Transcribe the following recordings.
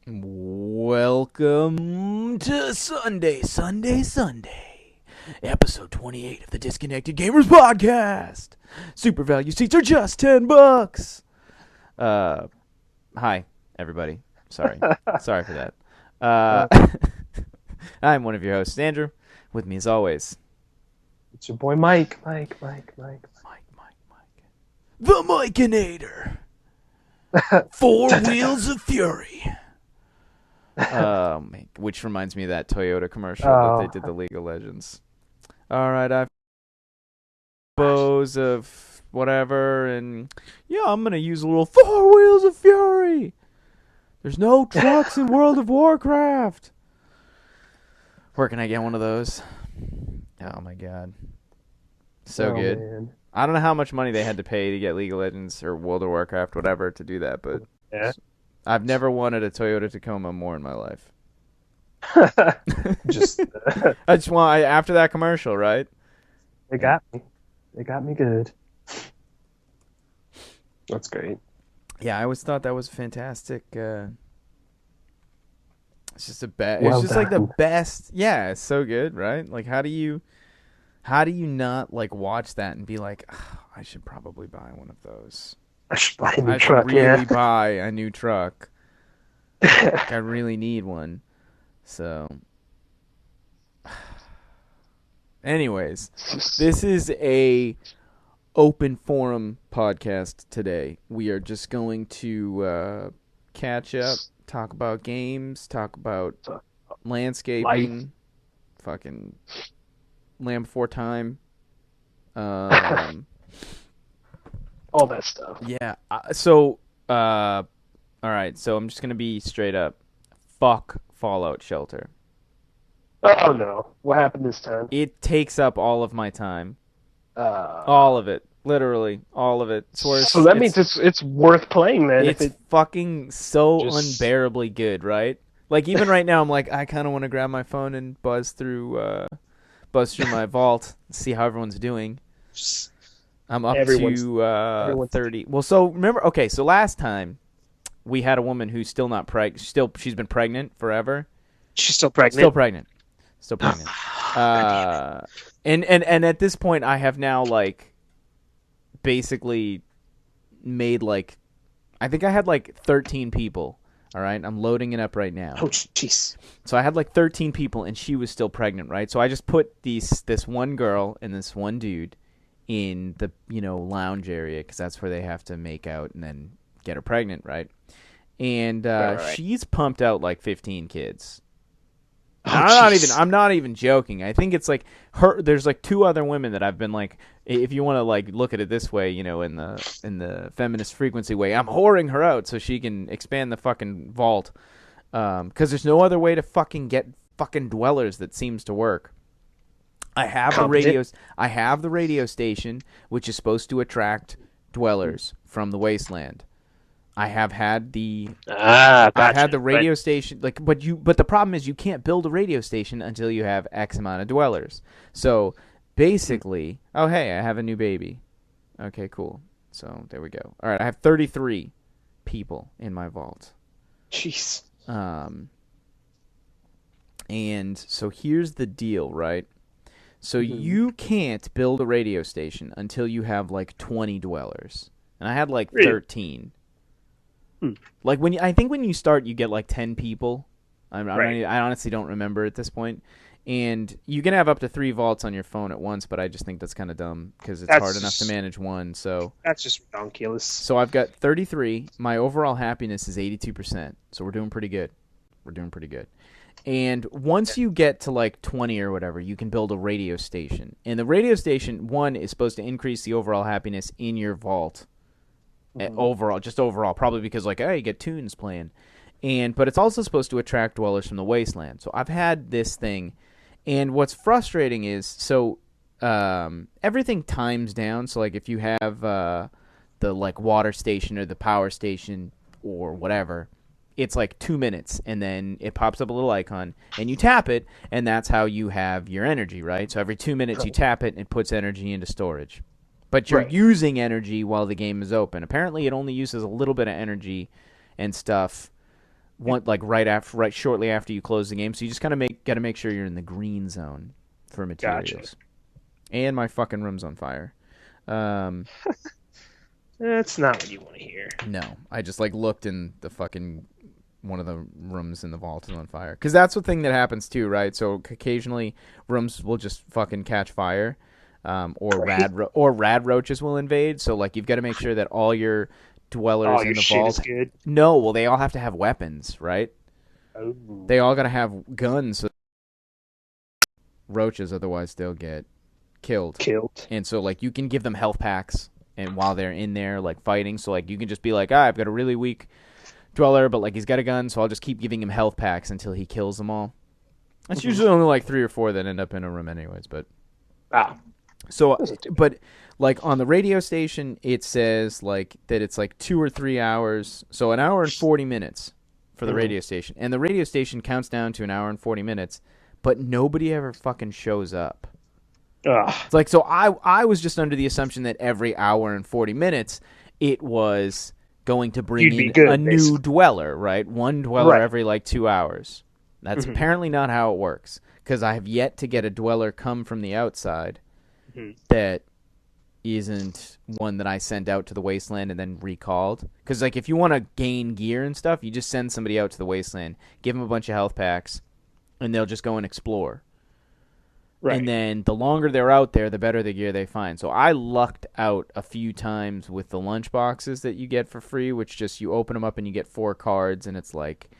Welcome to Sunday, episode 28 of the Disconnected Gamers Podcast. Super value seats are just $10. Hi, everybody. Sorry for that. I'm one of your hosts, Andrew. With me, as always, it's your boy Mike. The Mikeinator. 4 Wheels of Fury. Which reminds me of that Toyota commercial that they did the League of Legends. All right, I've bows of whatever, and yeah, I'm gonna use a little 4 Wheels of Fury. There's no trucks in World of Warcraft. Where can I get one of those? Oh my god, so good. Man. I don't know how much money they had to pay to get League of Legends or World of Warcraft, whatever, to do that, but Yeah. I've never wanted a Toyota Tacoma more in my life. Just I just want after that commercial, right? they got me. They got me good. That's great. Yeah, I always thought that was fantastic. It's just it's Well just like the done. best. Yeah, it's so good, right? Like, how do you not like watch that and be like, oh, I should probably buy one of those. I should buy a new I truck. should really Yeah. buy a new truck. Like, I really need one. So, anyways, this is a open forum podcast today. We are just going to catch up, talk about games, talk about landscaping, fucking Land Before Time. All that stuff. Yeah. All right. So I'm just gonna be straight up. Fuck Fallout Shelter. Oh no! What happened this time? It takes up all of my time. Uh, All of it. Literally, all of it. so that means it's worth playing then. It's fucking so unbearably good, right? Like, even right now, I'm like, I kind of want to grab my phone and buzz through my vault, see how everyone's doing. I'm up to 30. Well, so remember, okay, so last time we had a woman who's still not pregnant. She's been pregnant forever. She's still pregnant. Still pregnant. And at this point, I have now like basically made like, I think I had like 13 people. All right, I'm loading it up right now. Oh jeez. So I had like 13 people, and she was still pregnant, right? So I just put this one girl and this one dude in the lounge area, because that's where they have to make out and then get her pregnant, right? And Right. she's pumped out like 15 kids. Oh, I'm not even joking. I think it's like her. There's like 2 other women that I've been like, if you want to like look at it this way, in the feminist frequency way, I'm whoring her out so she can expand the fucking vault. Because there's no other way to fucking get fucking dwellers that seems to work. I have the radio station, which is supposed to attract dwellers from the wasteland. I have had the Gotcha. I've had the radio station, like, but the problem is you can't build a radio station until you have X amount of dwellers. So basically, oh hey, I have a new baby. Okay, cool. So there we go. All right, I have 33 people in my vault. Jeez. And so here's the deal, right? So you can't build a radio station until you have like 20 dwellers, and I had like 13. Like I think when you start, you get like 10 people. I honestly don't remember at this point. And you can have up to 3 vaults on your phone at once, but I just think that's kind of dumb because it's hard enough to manage one. So that's just ridiculous. So I've got 33. My overall happiness is 82%. So we're doing pretty good. And once you get to like 20 or whatever, you can build a radio station. And the radio station, one, is supposed to increase the overall happiness in your vault. Overall, probably because like, hey, you get tunes playing, but it's also supposed to attract dwellers from the wasteland. So I've had this thing, and what's frustrating is everything times down. So like if you have the like water station or the power station or whatever, it's like 2 minutes, and then it pops up a little icon, and you tap it, and that's how you have your energy, right? So every 2 minutes you tap it, and it puts energy into storage. But you're using energy while the game is open. Apparently, it only uses a little bit of energy and stuff right shortly after you close the game. So you just kind of got to make sure you're in the green zone for materials. Gotcha. And my fucking room's on fire. That's not what you want to hear. No, I just like looked in the fucking one of the rooms in the vault is on fire. Because that's the thing that happens too, right? So occasionally rooms will just fucking catch fire, or rad roaches will invade. So like you've got to make sure that all your dwellers in Your the shit vault. is good. No, well they all have to have weapons, right? Oh. They all got to have guns. So roaches, otherwise they'll get killed. And so like you can give them health packs, and while they're in there like fighting, so like you can just be like, I've got a really weak dweller, but like he's got a gun, so I'll just keep giving him health packs until he kills them all. That's usually only like 3 or 4 that end up in a room anyways, but so but like on the radio station it says like that it's like 2 or 3 hours, so an hour and 40 minutes for the radio station, and the radio station counts down to an hour and 40 minutes, but nobody ever fucking shows up. It's like, so I was just under the assumption that every hour and 40 minutes it was going to bring in a new dweller, right? One dweller every like 2 hours. That's apparently not how it works, because I have yet to get a dweller come from the outside that isn't one that I sent out to the wasteland and then recalled. Because like if you want to gain gear and stuff, you just send somebody out to the wasteland, give them a bunch of health packs, and they'll just go and explore. Right. And then the longer they're out there, the better the gear they find. So I lucked out a few times with the lunch boxes that you get for free, which just you open them up and you get 4 cards, and it's like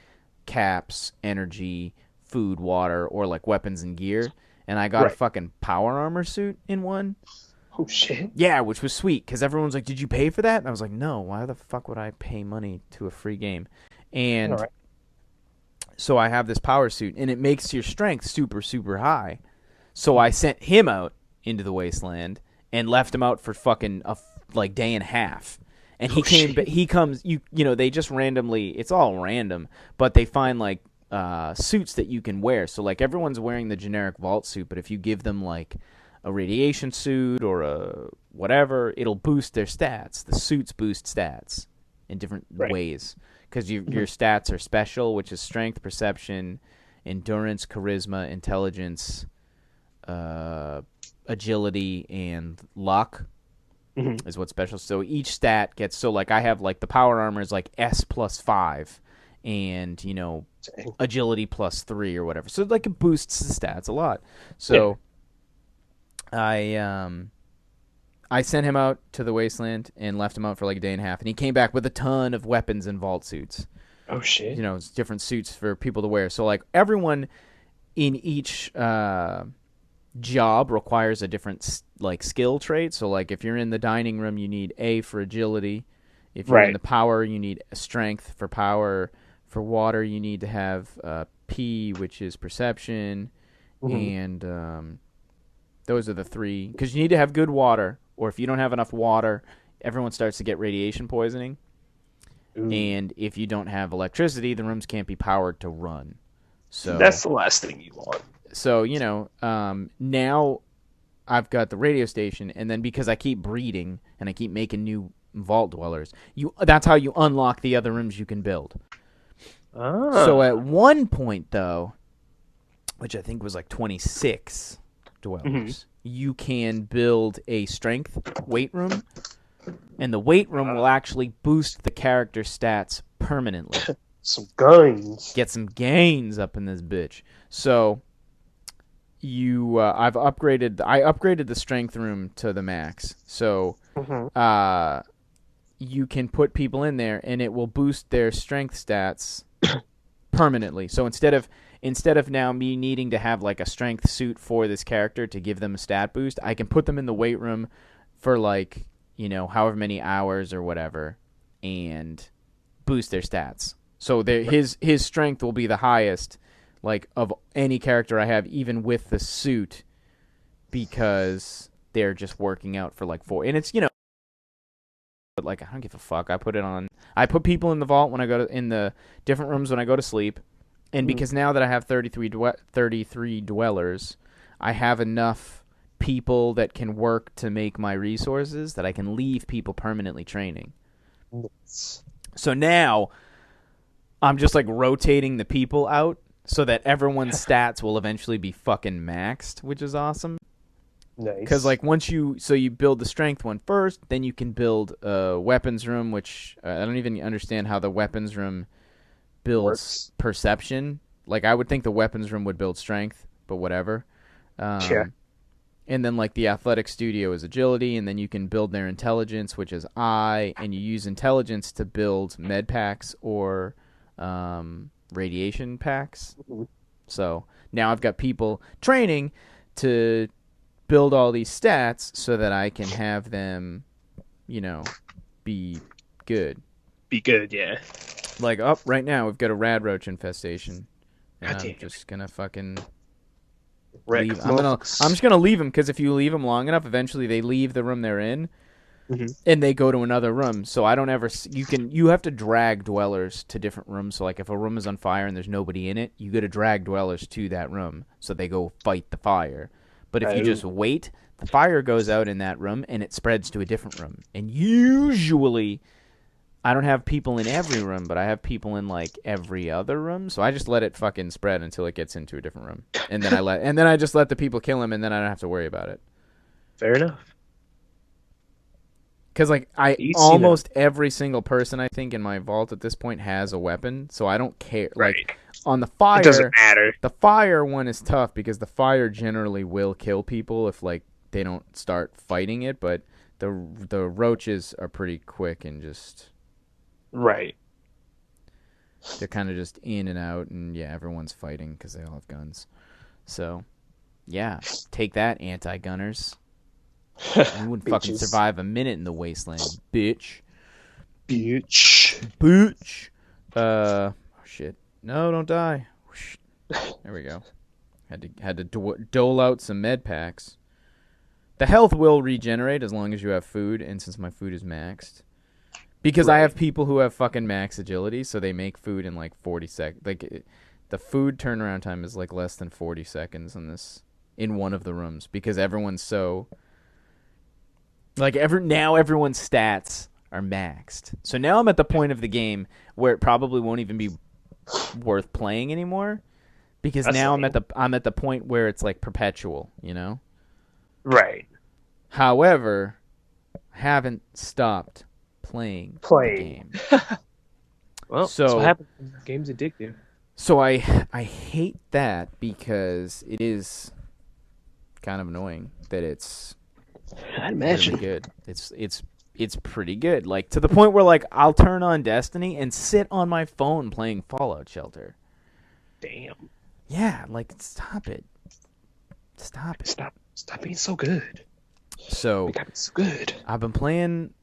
caps, energy, food, water, or like weapons and gear. And I got a fucking power armor suit in one. Oh, shit. Yeah, which was sweet, because everyone's like, did you pay for that? And I was like, no, why the fuck would I pay money to a free game? And so I have this power suit, and it makes your strength super, super high. So I sent him out into the wasteland and left him out for fucking a day and a half. And he comes, you know, they just randomly, it's all random, but they find like suits that you can wear. So like everyone's wearing the generic vault suit, but if you give them like a radiation suit or a whatever, it'll boost their stats. The suits boost stats in different ways, because your stats are special, which is strength, perception, endurance, charisma, intelligence, agility, and luck is what's special. So each stat gets, so like I have like the power armor is like S plus 5, and you know agility plus 3 or whatever. So like it boosts the stats a lot. So I sent him out to the wasteland and left him out for like a day and a half, and he came back with a ton of weapons and vault suits. Oh shit! You know, it's different suits for people to wear. So like everyone in each job requires a different like skill trait. So like if you're in the dining room, you need A for agility. If you're in the power, you need strength for power. For water, you need to have P, which is perception, and those are the 3. Because you need to have good water, or if you don't have enough water, everyone starts to get radiation poisoning. And if you don't have electricity, the rooms can't be powered to run. So that's the last thing you want. So, you know, now I've got the radio station, and then because I keep breeding and I keep making new vault dwellers, that's how you unlock the other rooms you can build. So at one point, though, which I think was like 26 dwellers, you can build a strength weight room, and the weight room will actually boost the character stats permanently. Some gains. Get some gains up in this bitch. So I upgraded the strength room to the max. So you can put people in there, and it will boost their strength stats permanently. So instead of now me needing to have like a strength suit for this character to give them a stat boost, I can put them in the weight room for like, you know, however many hours or whatever, and boost their stats. So his strength will be the highest like of any character I have, even with the suit, because they're just working out for like 4. And it's, you know, but like I don't give a fuck. I put people in the vault when I go to, in the different rooms when I go to sleep, and because now that I have 33 dwellers, I have enough people that can work to make my resources that I can leave people permanently training. So now I'm just like rotating the people out so that everyone's stats will eventually be fucking maxed, which is awesome. Nice. Because like you build the strength one first, then you can build a weapons room, which I don't even understand how the weapons room builds perception. Like I would think the weapons room would build strength, but whatever. Yeah. And then like the athletic studio is agility, and then you can build their intelligence, which is I, and you use intelligence to build med packs or radiation packs. Mhm. So now I've got people training to build all these stats so that I can have them, be good. Be good, yeah. Like, right now we've got a rad roach infestation. And I'm just gonna fucking leave. I'm just gonna leave them, because if you leave them long enough, eventually they leave the room they're in, and they go to another room. So I don't ever. You have to drag dwellers to different rooms. So like if a room is on fire and there's nobody in it, you got to drag dwellers to that room so they go fight the fire. But if you just wait, the fire goes out in that room and it spreads to a different room. And usually, I don't have people in every room, but I have people in like every other room. So I just let it fucking spread until it gets into a different room, and then I just let the people kill him, and then I don't have to worry about it. Fair enough. Because like almost every single person I think in my vault at this point has a weapon, so I don't care. Right. Like on the fire, it doesn't matter. The fire one is tough because the fire generally will kill people if like they don't start fighting it, but the roaches are pretty quick and just right. They're kind of just in and out, and yeah, everyone's fighting because they all have guns. So yeah, take that, anti-gunners. You wouldn't fucking survive a minute in the wasteland, bitch. Oh shit. No, don't die. There we go. Had to dole out some med packs. The health will regenerate as long as you have food, and since my food is maxed. Because I have people who have fucking max agility, so they make food in like 40 seconds. Like the food turnaround time is like less than 40 seconds in one of the rooms, because everyone's so like everyone's stats are maxed. So now I'm at the point of the game where it probably won't even be worth playing anymore, because now I'm at the point where it's like perpetual, Right. However, I haven't stopped playing the game. Well, that's what happens when the game's addictive. So I hate that, because it is kind of annoying that it's I'd imagine really good. It's pretty good. Like to the point where like I'll turn on Destiny and sit on my phone playing Fallout Shelter. Damn. Yeah, like stop it. Stop being so good. So It's good. I've been playing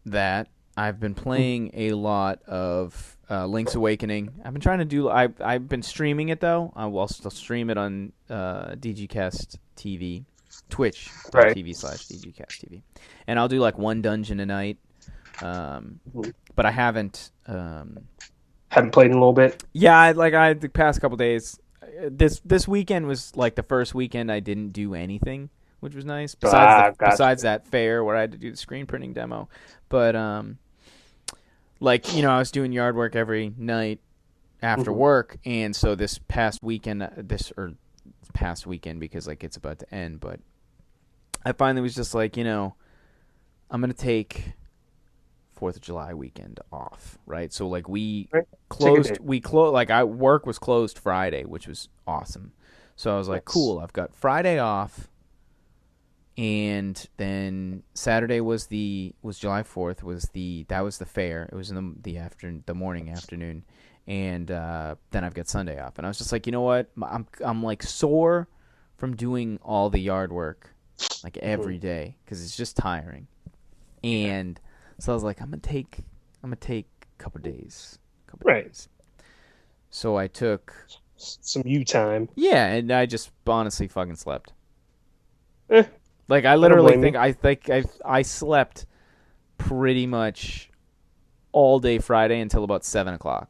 that. I've been playing a lot of Link's Awakening. I've been trying to do. I've been streaming it though. I will still stream it on DGCast TV, Twitch.tv/DGCast TV, and I'll do like one dungeon a night. But I haven't. Haven't played in a little bit. Yeah, the past couple days. This weekend was like the first weekend I didn't do anything, which was nice. Besides that fair where I had to do the screen printing demo. But I was doing yard work every night after work, and so this past weekend because like it's about to end, but I finally was just like, I'm gonna take 4th of July weekend off, right? So like work was closed Friday, which was awesome. So I was like, cool, I've got Friday off. And then Saturday was July 4th, that was the fair. It was in the morning, afternoon, and then I've got Sunday off. And I was just like, you know what? I'm like sore from doing all the yard work like every day, because it's just tiring. And so I was like, I'm gonna take a couple days. Days. So I took some you time. Yeah, and I just honestly fucking slept. Like I literally think I slept pretty much all day Friday until about 7:00.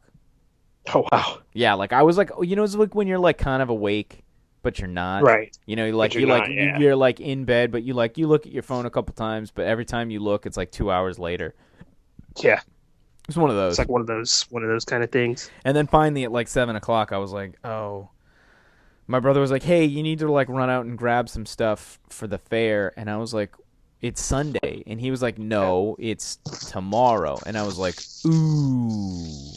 Oh wow! Yeah, like I was like, it's like when you're like kind of awake, but you're not. Right. You're like in bed, but you look at your phone a couple times, but every time you look, it's like 2 hours later. Yeah. was one of those. It's like one of those kind of things. And then finally at like 7:00, I was like, oh. My brother was like, hey, you need to like run out and grab some stuff for the fair. And I was like, it's Sunday. And he was like, no, it's tomorrow. And I was like, ooh.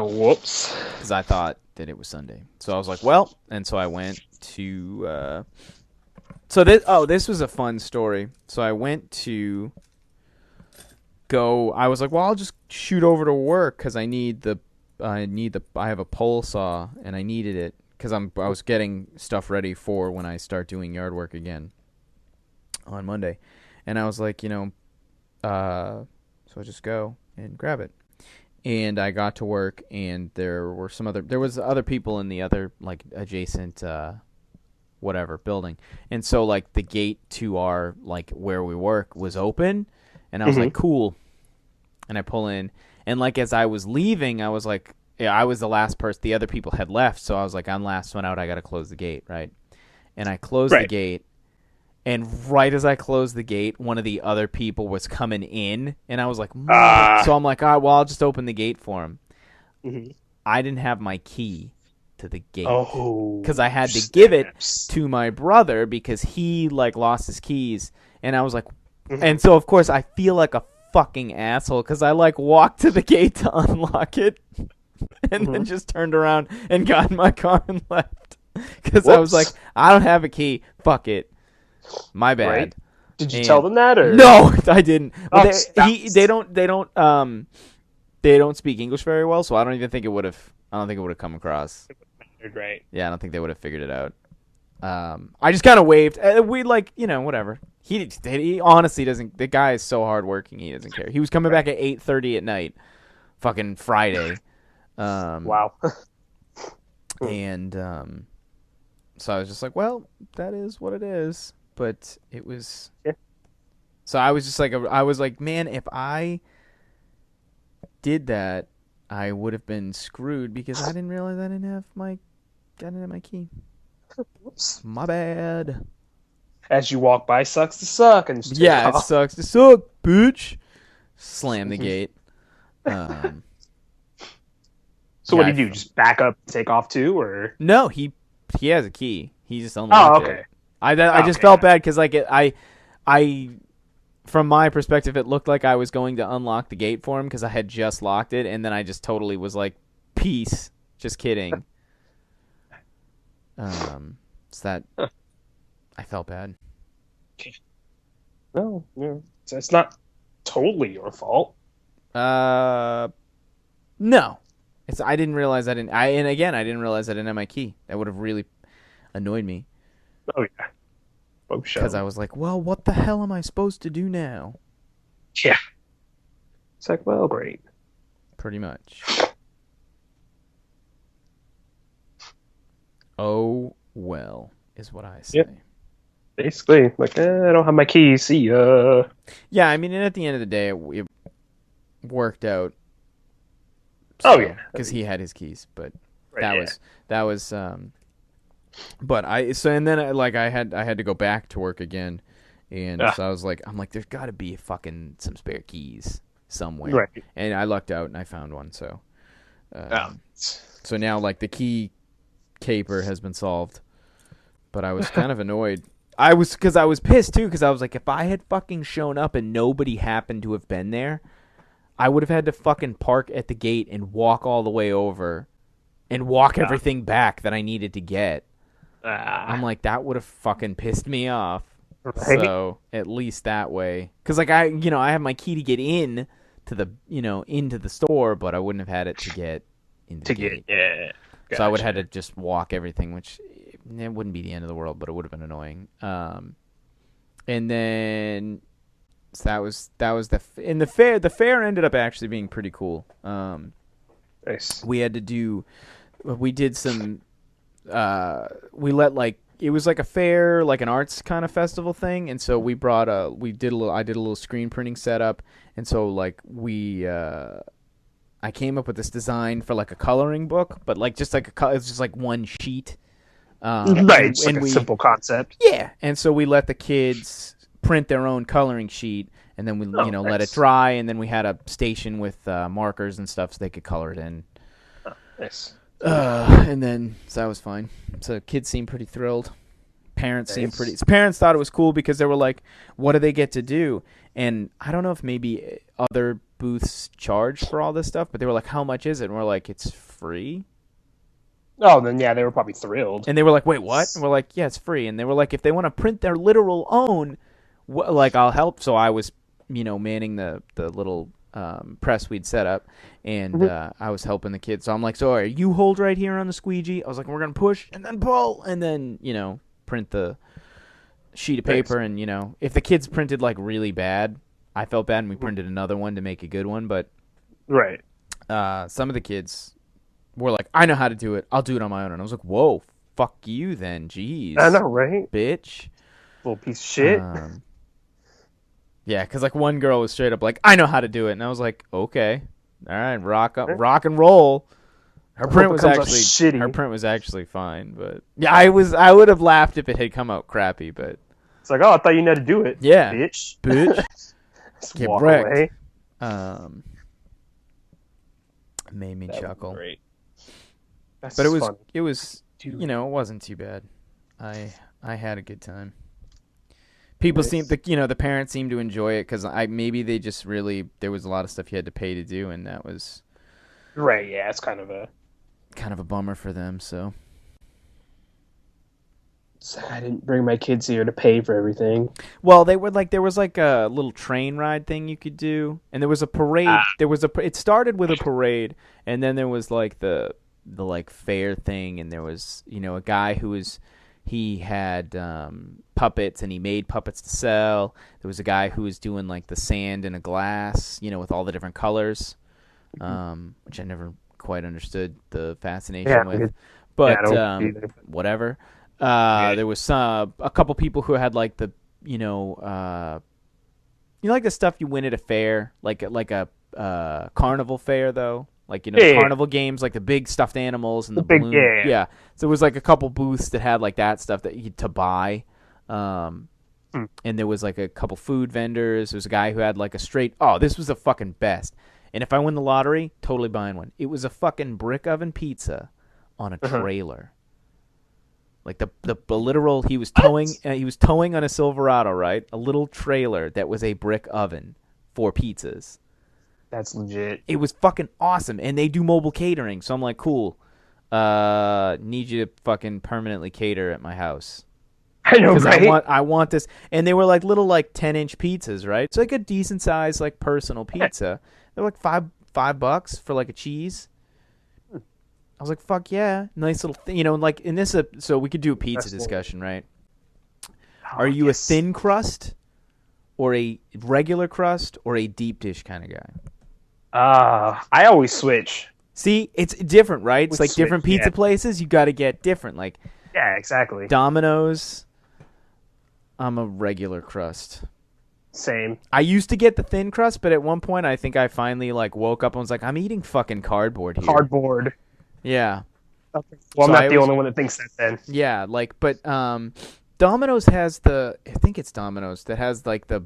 Whoops. Because I thought that it was Sunday. So I was like, well. And so I went to... this was a fun story. So I went to go... I was like, well, I'll just shoot over to work because I have a pole saw and I needed it. Because I was getting stuff ready for when I start doing yard work again on Monday. And I was like, so I just go and grab it. And I got to work, and there was other people in the other, like, adjacent, building. And so, like, the gate to our, like, where we work was open. And I was like, cool. And I pull in. And, like, as I was leaving, I was like... Yeah, I was the last person. The other people had left, so I was like, I'm last one out. I got to close the gate, right? And I closed the gate, and right as I closed the gate, one of the other people was coming in, and I was like, so I'm like, I'll just open the gate for him. Mm-hmm. I didn't have my key to the gate because I had to give it to my brother because he like lost his keys, and I was like, and so of course I feel like a fucking asshole because I like walked to the gate to unlock it. And then just turned around and got in my car and left. Because I was like, I don't have a key. Fuck it. My bad. Right. Did you tell them that or no? I didn't. Well, they don't speak English very well, so I don't think it would have come across. Right. Yeah, I don't think they would have figured it out. I just kind of waved. We like whatever. He honestly doesn't. The guy is so hardworking. He doesn't care. He was coming back at 8:30 at night, fucking Friday. Wow. And so I was just like, well, that is what it is. But it was... Yeah. So I was just like, I was like, man, if I did that, I would have been screwed because I didn't realize I didn't have my key. Whoops. My bad. As you walk by, sucks to suck. And it sucks to suck, bitch. Slam the gate. So what do you do? Just back up, take off too, or no? He has a key. He just unlocked it. I just felt bad because like I from my perspective, it looked like I was going to unlock the gate for him because I had just locked it, and then I just totally was like, peace. Just kidding. So that I felt bad. No, it's not totally your fault. No. I didn't realize I didn't realize I didn't have my key. That would have really annoyed me. Oh yeah. Because I was like, well, what the hell am I supposed to do now? Yeah. It's like, well, great. Pretty much. Oh, well, is what I say. Yep. Basically, like, I don't have my keys. See ya. Yeah, I mean, and at the end of the day, it worked out. So, because he had his keys, but right, that was. But I had to go back to work again, and so I was like, there's got to be fucking some spare keys somewhere, right? And I lucked out and I found one, so. So now like the key caper has been solved, but I was kind of annoyed. I was pissed too because I was like, if I had fucking shown up and nobody happened to have been there, I would have had to fucking park at the gate and walk all the way over and walk everything back that I needed to get. I'm like, that would have fucking pissed me off. Right. So at least that way, because like I have my key to get in to the into the store, but I wouldn't have had it to get into the gate. Yeah. Gotcha. So I would have had to just walk everything, which it wouldn't be the end of the world, but it would have been annoying. And then. So that was the fair. The fair ended up actually being pretty cool. Nice. We did some. It was like a fair, like an arts kind of festival thing, and so I did a little screen printing setup, and so like I came up with this design for like a coloring book, but like just like it's just like one sheet. Right, it's like a simple concept. Yeah, and so we let the kids print their own coloring sheet, and then we let it dry, and then we had a station with markers and stuff so they could color it in. Oh, nice. And then so that was fine. So kids seemed pretty thrilled. Parents thought it was cool because they were like, what do they get to do? And I don't know if maybe other booths charge for all this stuff, but they were like, how much is it? And we're like, it's free. Oh, then yeah, they were probably thrilled. And they were like, wait, what? And we're like, yeah, it's free. And they were like, if they want to print their literal own, I'll help. So I was, manning the little press we'd set up, and I was helping the kids. So I'm like, so you hold right here on the squeegee. I was like, we're going to push and then pull and then, print the sheet of paper. And, if the kids printed like really bad, I felt bad, and we printed another one to make a good one. But some of the kids were like, I know how to do it. I'll do it on my own. And I was like, whoa, fuck you then. Jeez. I know, right? Bitch. Little piece of shit. Yeah, because like one girl was straight up like, I know how to do it. And I was like, okay. All right, rock and roll. Her print was actually fine, but yeah, I would have laughed if it had come out crappy, but it's like, oh, I thought you knew how to do it. Yeah, bitch. Get wrecked. Made me chuckle. Great. But it was it wasn't too bad. I had a good time. People the parents seemed to enjoy it because maybe they just really, there was a lot of stuff you had to pay to do, and that was right. Yeah, it's kind of a bummer for them. So I didn't bring my kids here to pay for everything. Well, there was like a little train ride thing you could do, and there was a parade. It started with a parade, and then there was like the like fair thing, and there was a guy he had puppets, and he made puppets to sell. There was a guy who was doing like the sand in a glass, with all the different colors, which I never quite understood the fascination with. But whatever. There was a couple people who had like the like the stuff you win at a fair, like a carnival fair though. Like, carnival games, like the big stuffed animals and the balloon. Yeah. So there was like a couple booths that had like that stuff that you had to buy. And there was like a couple food vendors. There was a guy who had like this was the fucking best. And if I win the lottery, totally buying one. It was a fucking brick oven pizza on a trailer. Like the literal, he was towing on a Silverado, right? A little trailer that was a brick oven for pizzas. That's legit. It was fucking awesome, and they do mobile catering, so I'm like, cool. Need you to fucking permanently cater at my house. I know, right? I want this, and they were like little like 10-inch pizzas, right? It's like a decent size like personal pizza. They're like $5 for like a cheese. I was like, fuck yeah, nice little thing, like in this. So we could do a pizza discussion, right? Are you a thin crust, or a regular crust, or a deep dish kind of guy? I always switch. See, it's different, right? It's like different pizza places. You got to get different. Like, yeah, exactly. Domino's, I'm a regular crust. Same. I used to get the thin crust, but at one point, I think I finally like woke up and was like, I'm eating fucking cardboard here. Cardboard. Yeah. Okay. Well, I'm not the only one that thinks that then. Yeah, but Domino's has I think it's Domino's that has like the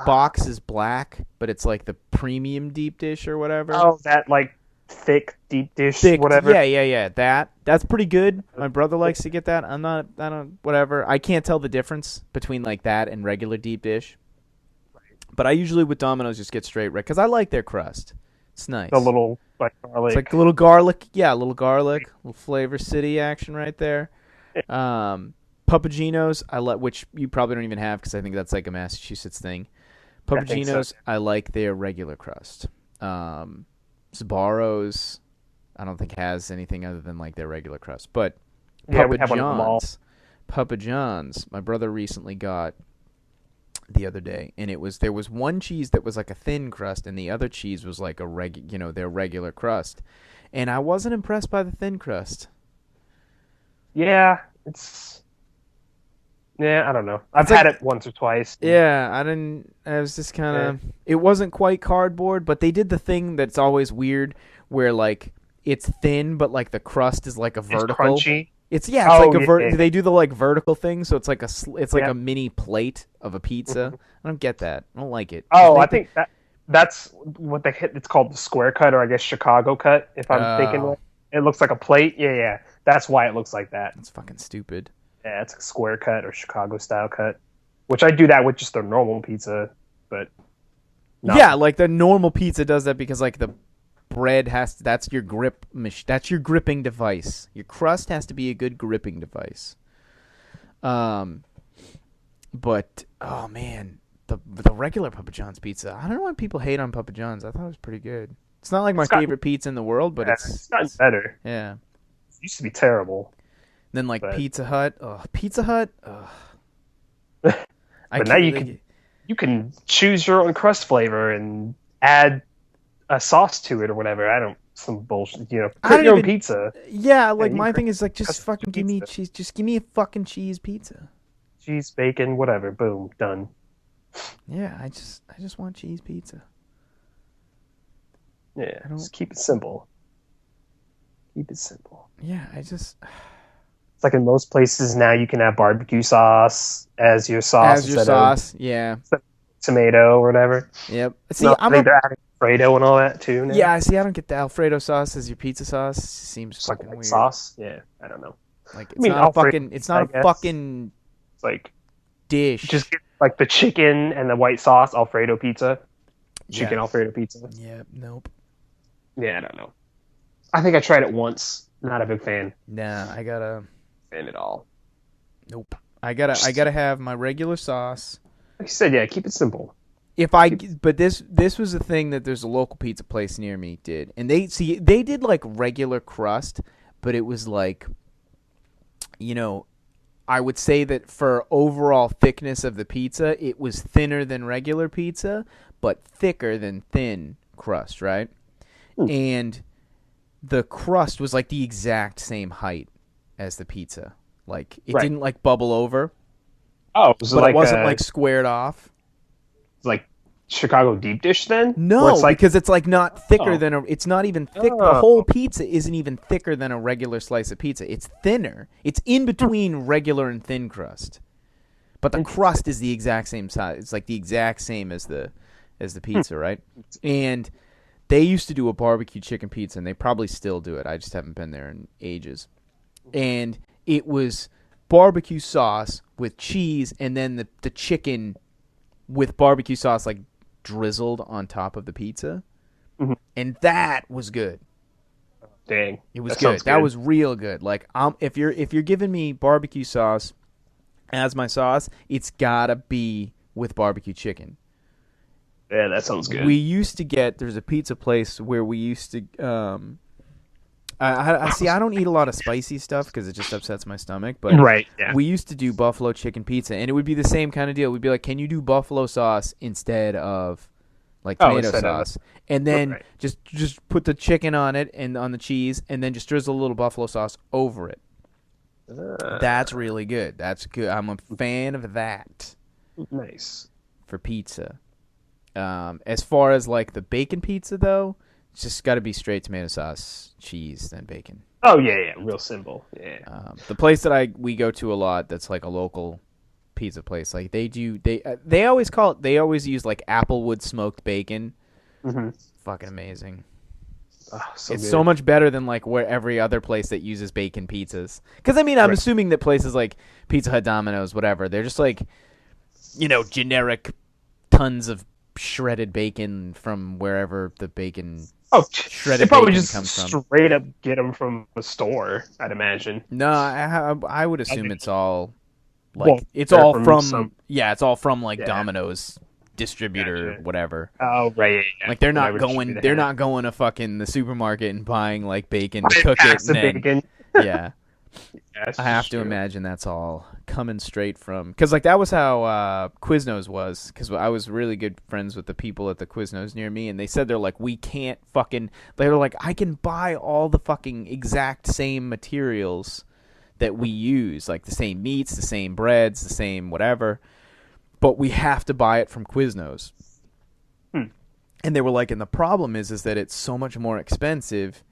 box is black, but it's like the premium deep dish or whatever. Oh, that like thick deep dish, whatever. Yeah. That's pretty good. My brother likes to get that. Whatever. I can't tell the difference between like that and regular deep dish. But I usually with Domino's just get straight red because I like their crust. It's nice. The little like garlic. It's like a little garlic. Yeah, a little garlic, little Flavor City action right there. Puppuccinos, which you probably don't even have because I think that's like a Massachusetts thing. Puppuccinos, I like their regular crust. Sbarro's, I don't think has anything other than like their regular crust. But Papa John's, my brother recently got the other day, and there was one cheese that was like a thin crust, and the other cheese was like their regular crust, and I wasn't impressed by the thin crust. Yeah, I don't know. I've had it once or twice. Yeah, I didn't. I was just kind of. It wasn't quite cardboard, but they did the thing that's always weird, where like it's thin, but like the crust is like a vertical. It's crunchy. It's like they do the like vertical thing, so it's like a mini plate of a pizza. Mm-hmm. I don't get that. I don't like it. Oh, I think that's what they hit. It's called the square cut, or I guess Chicago cut. If I'm thinking right. It looks like a plate. Yeah. That's why it looks like that. That's fucking stupid. Yeah, it's a square cut or Chicago style cut. Which I do that with just the normal pizza, but yeah, like the normal pizza does that because like the bread that's your gripping device. Your crust has to be a good gripping device. But oh man, the regular Papa John's pizza. I don't know why people hate on Papa John's. I thought it was pretty good. It's not like my favorite pizza in the world, but it's gotten better. Yeah. It used to be terrible. Then like Pizza Hut. Pizza Hut. But now you can choose your own crust flavor and add a sauce to it or whatever. Some bullshit, put your own pizza. Yeah, like my thing is like just fucking give me cheese. Just give me a fucking cheese pizza. Cheese, bacon, whatever. Boom, done. Yeah, I just want cheese pizza. Yeah, just keep it simple. Keep it simple. Yeah, It's like in most places now you can have barbecue sauce as your sauce. Yeah. Tomato or whatever. Yep. See, they're adding Alfredo and all that too now. Yeah, see, I don't get the Alfredo sauce as your pizza sauce. It seems fucking weird. Sauce? Yeah, I don't know. Like it's not a fucking it's like dish. Just get like the chicken and the white sauce Alfredo pizza. Chicken Alfredo pizza. Yeah, nope. Yeah, I don't know. I think I tried it once. Not a big fan. Nah, I gotta fan at all. Nope. I gotta have my regular sauce. Like you said, yeah, keep it simple. But this was the thing that there's a local pizza place near me did, and they did like regular crust, but it was like, I would say that for overall thickness of the pizza, it was thinner than regular pizza, but thicker than thin crust, right? And the crust was like the exact same height as the pizza. Like it didn't like bubble over. Oh, but it wasn't like squared off. It's like Chicago deep dish then? No, because it's like not thicker than it's not even thick. The whole pizza isn't even thicker than a regular slice of pizza. It's thinner. It's in between regular and thin crust. But the crust is the exact same size. It's like the exact same as the pizza, right? And they used to do a barbecue chicken pizza, and they probably still do it. I just haven't been there in ages. And it was barbecue sauce with cheese, and then the chicken with barbecue sauce like drizzled on top of the pizza. Mm-hmm. And that was good. Dang. It was good. That was real good. Like if you're giving me barbecue sauce as my sauce, it's gotta be with barbecue chicken. Yeah, that sounds good. There's a pizza place where we used to I don't eat a lot of spicy stuff because it just upsets my stomach. But we used to do buffalo chicken pizza, and it would be the same kind of deal. We'd be like, "Can you do buffalo sauce instead of like tomato sauce?" And then just put the chicken on it and on the cheese, and then just drizzle a little buffalo sauce over it. That's really good. That's good. I'm a fan of that. Nice for pizza. As far as like the bacon pizza though. It's just got to be straight tomato sauce, cheese, then bacon. Oh yeah, real simple. Yeah. The place that we go to a lot, that's like a local pizza place. Like they always use like applewood smoked bacon. Mm-hmm. Fucking amazing. Oh, it's good. So much better than like where every other place that uses bacon pizzas. Because I'm assuming that places like Pizza Hut, Domino's, whatever, they're just like, generic tons of shredded bacon from wherever the bacon. Oh, shredded they probably just comes from. Straight up get them from the store, I'd imagine. No, I would assume it's all like it's all from it's all from like Domino's distributor, whatever. Oh right, yeah. Like they're not going to fucking the supermarket and buying like bacon to cook it. And then, bacon. Yeah. I have to imagine that's all coming straight from... Because, like, that was how Quiznos was. Because I was really good friends with the people at the Quiznos near me, and they said they're like, we can't fucking... They were like, I can buy all the fucking exact same materials that we use. Like, the same meats, the same breads, the same whatever. But we have to buy it from Quiznos. And they were like, and the problem is that it's so much more expensive...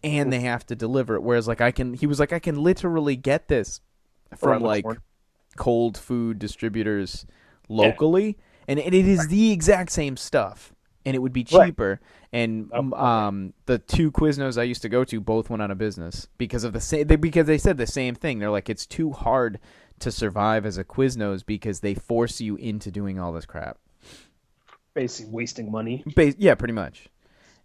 and they have to deliver it. Whereas like he was like, I can literally get this from like cold food distributors locally, and it is the exact same stuff, and it would be cheaper. And the two Quiznos I used to go to both went out of business because of because they said the same thing. They're like, it's too hard to survive as a Quiznos because they force you into doing all this crap. Basically wasting money. Yeah, pretty much.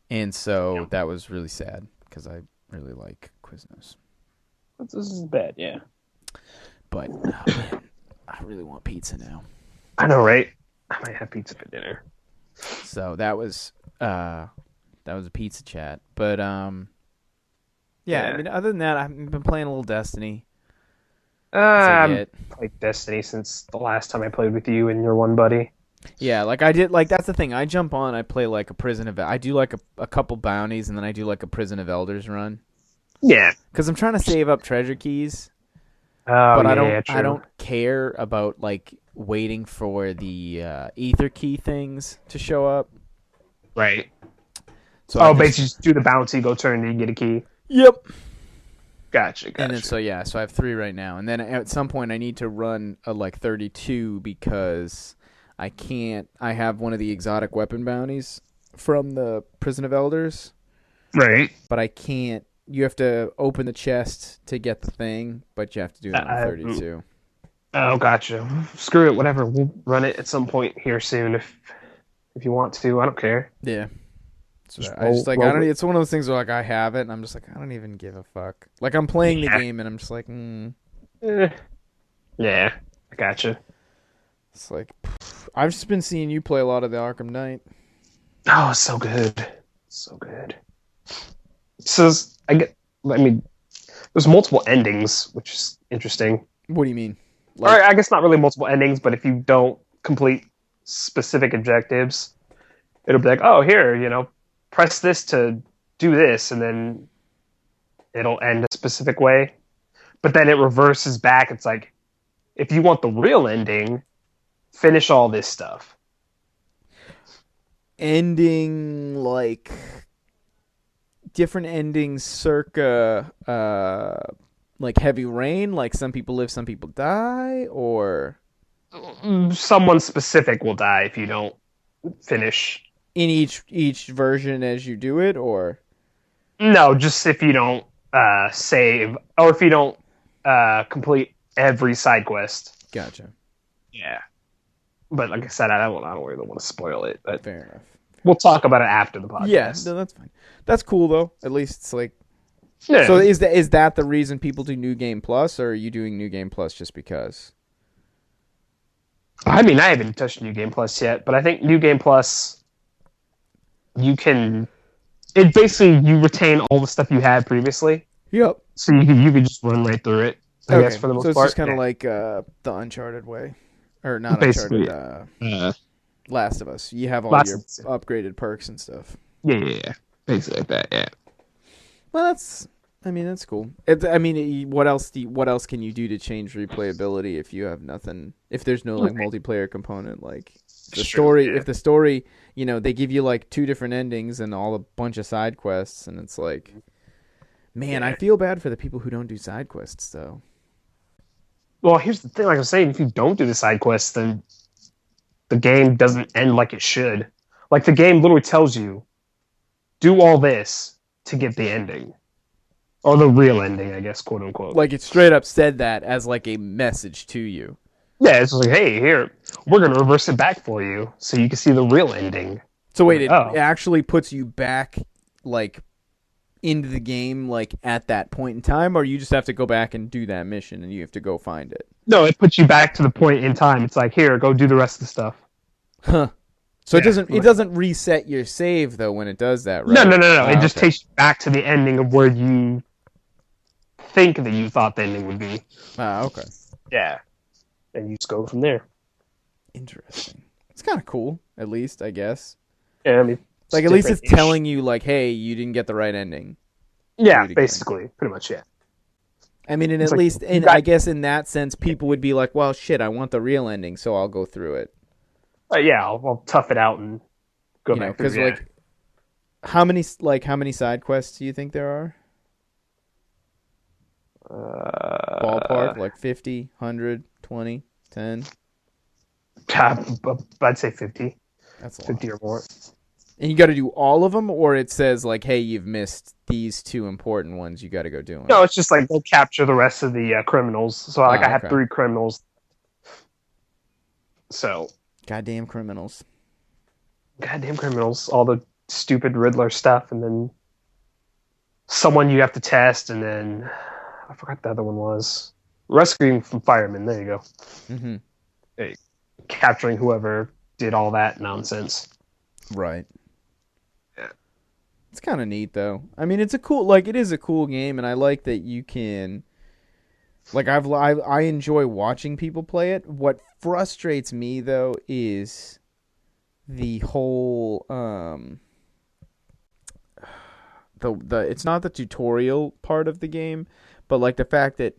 And so that was really sad because I really like Quiznos. This is bad, yeah. But man, I really want pizza now. I know, right? I might have pizza for dinner. So that was a pizza chat. But yeah, I mean, other than that, I've been playing a little Destiny. I've played Destiny since the last time I played with you and your one buddy. Yeah, like I did. Like that's the thing. I jump on. I play like a Prison of. I do like a couple bounties, and then I do like a Prison of Elders run. Yeah, because I'm trying to save up treasure keys. But I don't care about like waiting for the ether key things to show up. Right. So basically just do the bounty, go turn, and you get a key. Yep. Gotcha. And then so I have 3 right now, and then at some point I need to run a like 32 because I can't. I have one of the exotic weapon bounties from the Prison of Elders. Right. But I can't. You have to open the chest to get the thing, but you have to do it on 32. Oh, gotcha. Screw it. Whatever. We'll run it at some point here soon if you want to. I don't care. Yeah. It's one of those things where like I have it, and I'm just like, I don't even give a fuck. Like I'm playing the game, and I'm just like, Yeah, I gotcha. It's like I've just been seeing you play a lot of the Arkham Knight. Oh, so good, so good. So there's multiple endings, which is interesting. What do you mean? Or I guess not really multiple endings, but if you don't complete specific objectives, it'll be like, oh, here, press this to do this, and then it'll end a specific way. But then it reverses back. It's like, if you want the real ending, finish all this stuff. Ending, like, different endings circa, like Heavy Rain, like some people live, some people die, or... Someone specific will die if you don't finish. In each version as you do it, or? No, just if you don't save, or if you don't complete every side quest. Gotcha. Yeah. But like I said, I don't really want to spoil it. But fair enough. We'll talk about it after the podcast. Yeah, no, that's fine. That's cool though. At least it's like. Yeah. So is that the reason people do New Game Plus, or are you doing New Game Plus just because? I mean, I haven't touched New Game Plus yet, but I think New Game Plus, you retain all the stuff you had previously. Yep. So you can just run right through it. I guess for the most part. So it's just kind of like the Uncharted way, or not basically, Uncharted. Last of Us. You have all your upgraded perks and stuff. Yeah. Basically like that. Yeah. Well, that's cool. What else can you do to change replayability if you have nothing? If there's no like multiplayer component, like the story. If the story, they give you like 2 different endings and all a bunch of side quests, and it's like, man, I feel bad for the people who don't do side quests though. Well, here's the thing. Like I was saying, if you don't do the side quests, then the game doesn't end like it should. Like the game literally tells you, do all this to get the ending. Or the real ending, I guess, quote unquote. Like it straight up said that as like a message to you. Yeah, it's like, hey, here, we're going to reverse it back for you so you can see the real ending. So wait, it actually puts you back like into the game like at that point in time, or you just have to go back and do that mission and you have to go find it? No, it puts you back to the point in time. It's like, here, go do the rest of the stuff. Huh. So it doesn't reset your save though when it does that, right? No. It just takes you back to the ending of where you think that you thought the ending would be. Okay. Yeah. And you just go from there. Interesting. It's kind of cool, at least, I guess. Yeah, I mean... Like, at least it's telling you, like, hey, you didn't get the right ending. Yeah, basically. Pretty much, yeah. I mean, and at least, I guess in that sense, people would be like, well, shit, I want the real ending, so I'll go through it. Yeah, I'll tough it out and go back through it. Because, like, how many side quests do you think there are? Ballpark, like 50, 100, 20, 10. I'd say 50. That's a lot. 50 or more. And you got to do all of them, or it says like, hey, you've missed these 2 important ones. You got to go do them. No, it's just like they'll capture the rest of the criminals. So I have 3 criminals. So. Goddamn criminals. All the stupid Riddler stuff, and then someone you have to test, and then I forgot the other one was rescuing from firemen. There you go. Mm-hmm. Hey, capturing whoever did all that nonsense. Right. Yeah. It's kind of neat though. I mean, it is a cool game, and I like that you can. Like I enjoy watching people play it. What frustrates me though is the whole it's not the tutorial part of the game, but like the fact that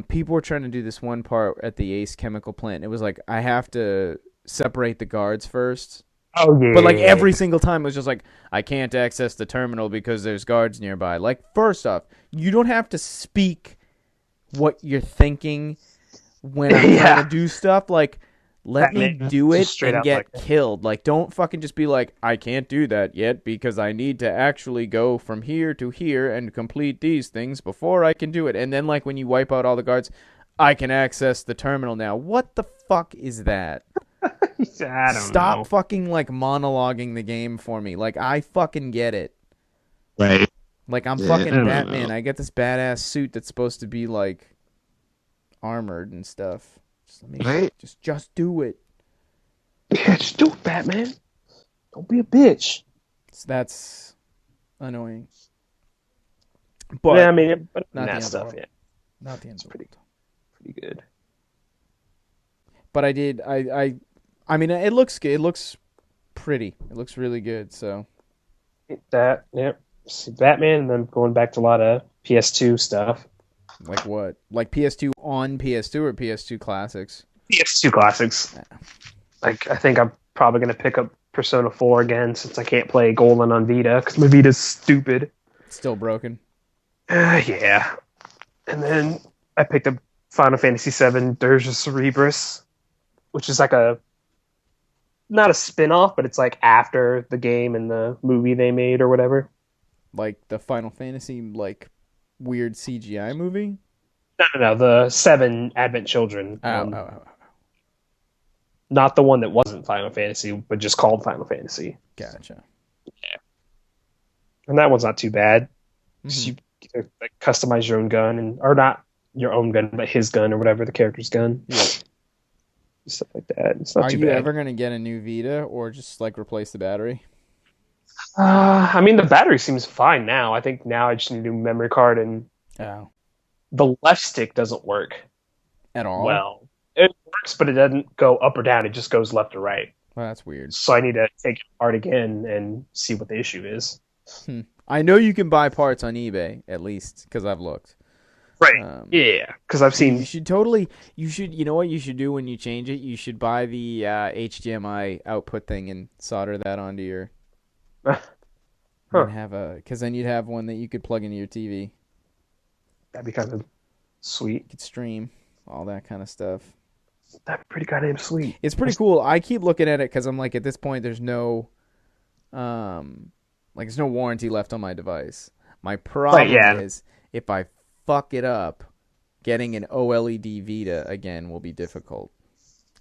people were trying to do this one part at the Ace chemical plant. It was like I have to separate the guards first. Oh yeah. But like every single time it was just like I can't access the terminal because there's guards nearby. Like first off, you don't have to speak what you're thinking when I'm trying to do stuff. Like let me do it and get killed. Like, don't fucking just be like, I can't do that yet because I need to actually go from here to here and complete these things before I can do it. And then, like, when you wipe out all the guards, I can access the terminal now. What the fuck is that? I don't know. Stop fucking, like, monologuing the game for me. Like, I fucking get it. Right. Like, I'm fucking Batman. I get this badass suit that's supposed to be, like, armored and stuff. Just do it. Yeah, just do it, Batman. Don't be a bitch. So that's annoying. But yeah, I mean, but not that stuff, yeah. Not the end. It's pretty good. But I mean, it looks good. It looks pretty. It looks really good. So that, yeah. See Batman, and then going back to a lot of PS2 stuff. Like what? Like PS2 on PS2 or PS2 classics? PS2 classics. Yeah. Like, I think I'm probably going to pick up Persona 4 again since I can't play Golden on Vita because my Vita's stupid. Still broken? Yeah. And then I picked up Final Fantasy VII Dirge of Cerebris, which is like not a spin-off, but it's like after the game and the movie they made or whatever. Like the Final Fantasy, like, weird CGI movie? No. The 7 Advent Children. Not the one that wasn't Final Fantasy, but just called Final Fantasy. Gotcha. Yeah. And that one's not too bad. Mm-hmm. You like, customize your own gun, or not your own gun, but his gun or whatever, the character's gun. Yeah. Stuff like that. It's not too bad. Are you ever going to get a new Vita or just like replace the battery? I mean, the battery seems fine now. I think now I just need a new memory card, and the left stick doesn't work at all. Well, it works, but it doesn't go up or down. It just goes left or right. Well, that's weird. So I need to take it apart again and see what the issue is. I know you can buy parts on eBay, at least, because I've looked. Right. Yeah, because I've seen... You know what you should do when you change it? You should buy the HDMI output thing and solder that onto your... Because then you'd have one that you could plug into your TV. That'd be kind of sweet. You could stream, all that kind of stuff. That'd be pretty goddamn sweet. It's pretty cool. I keep looking at it because I'm like, at this point, there's no... there's no warranty left on my device. My problem is, if I fuck it up, getting an OLED Vita again will be difficult.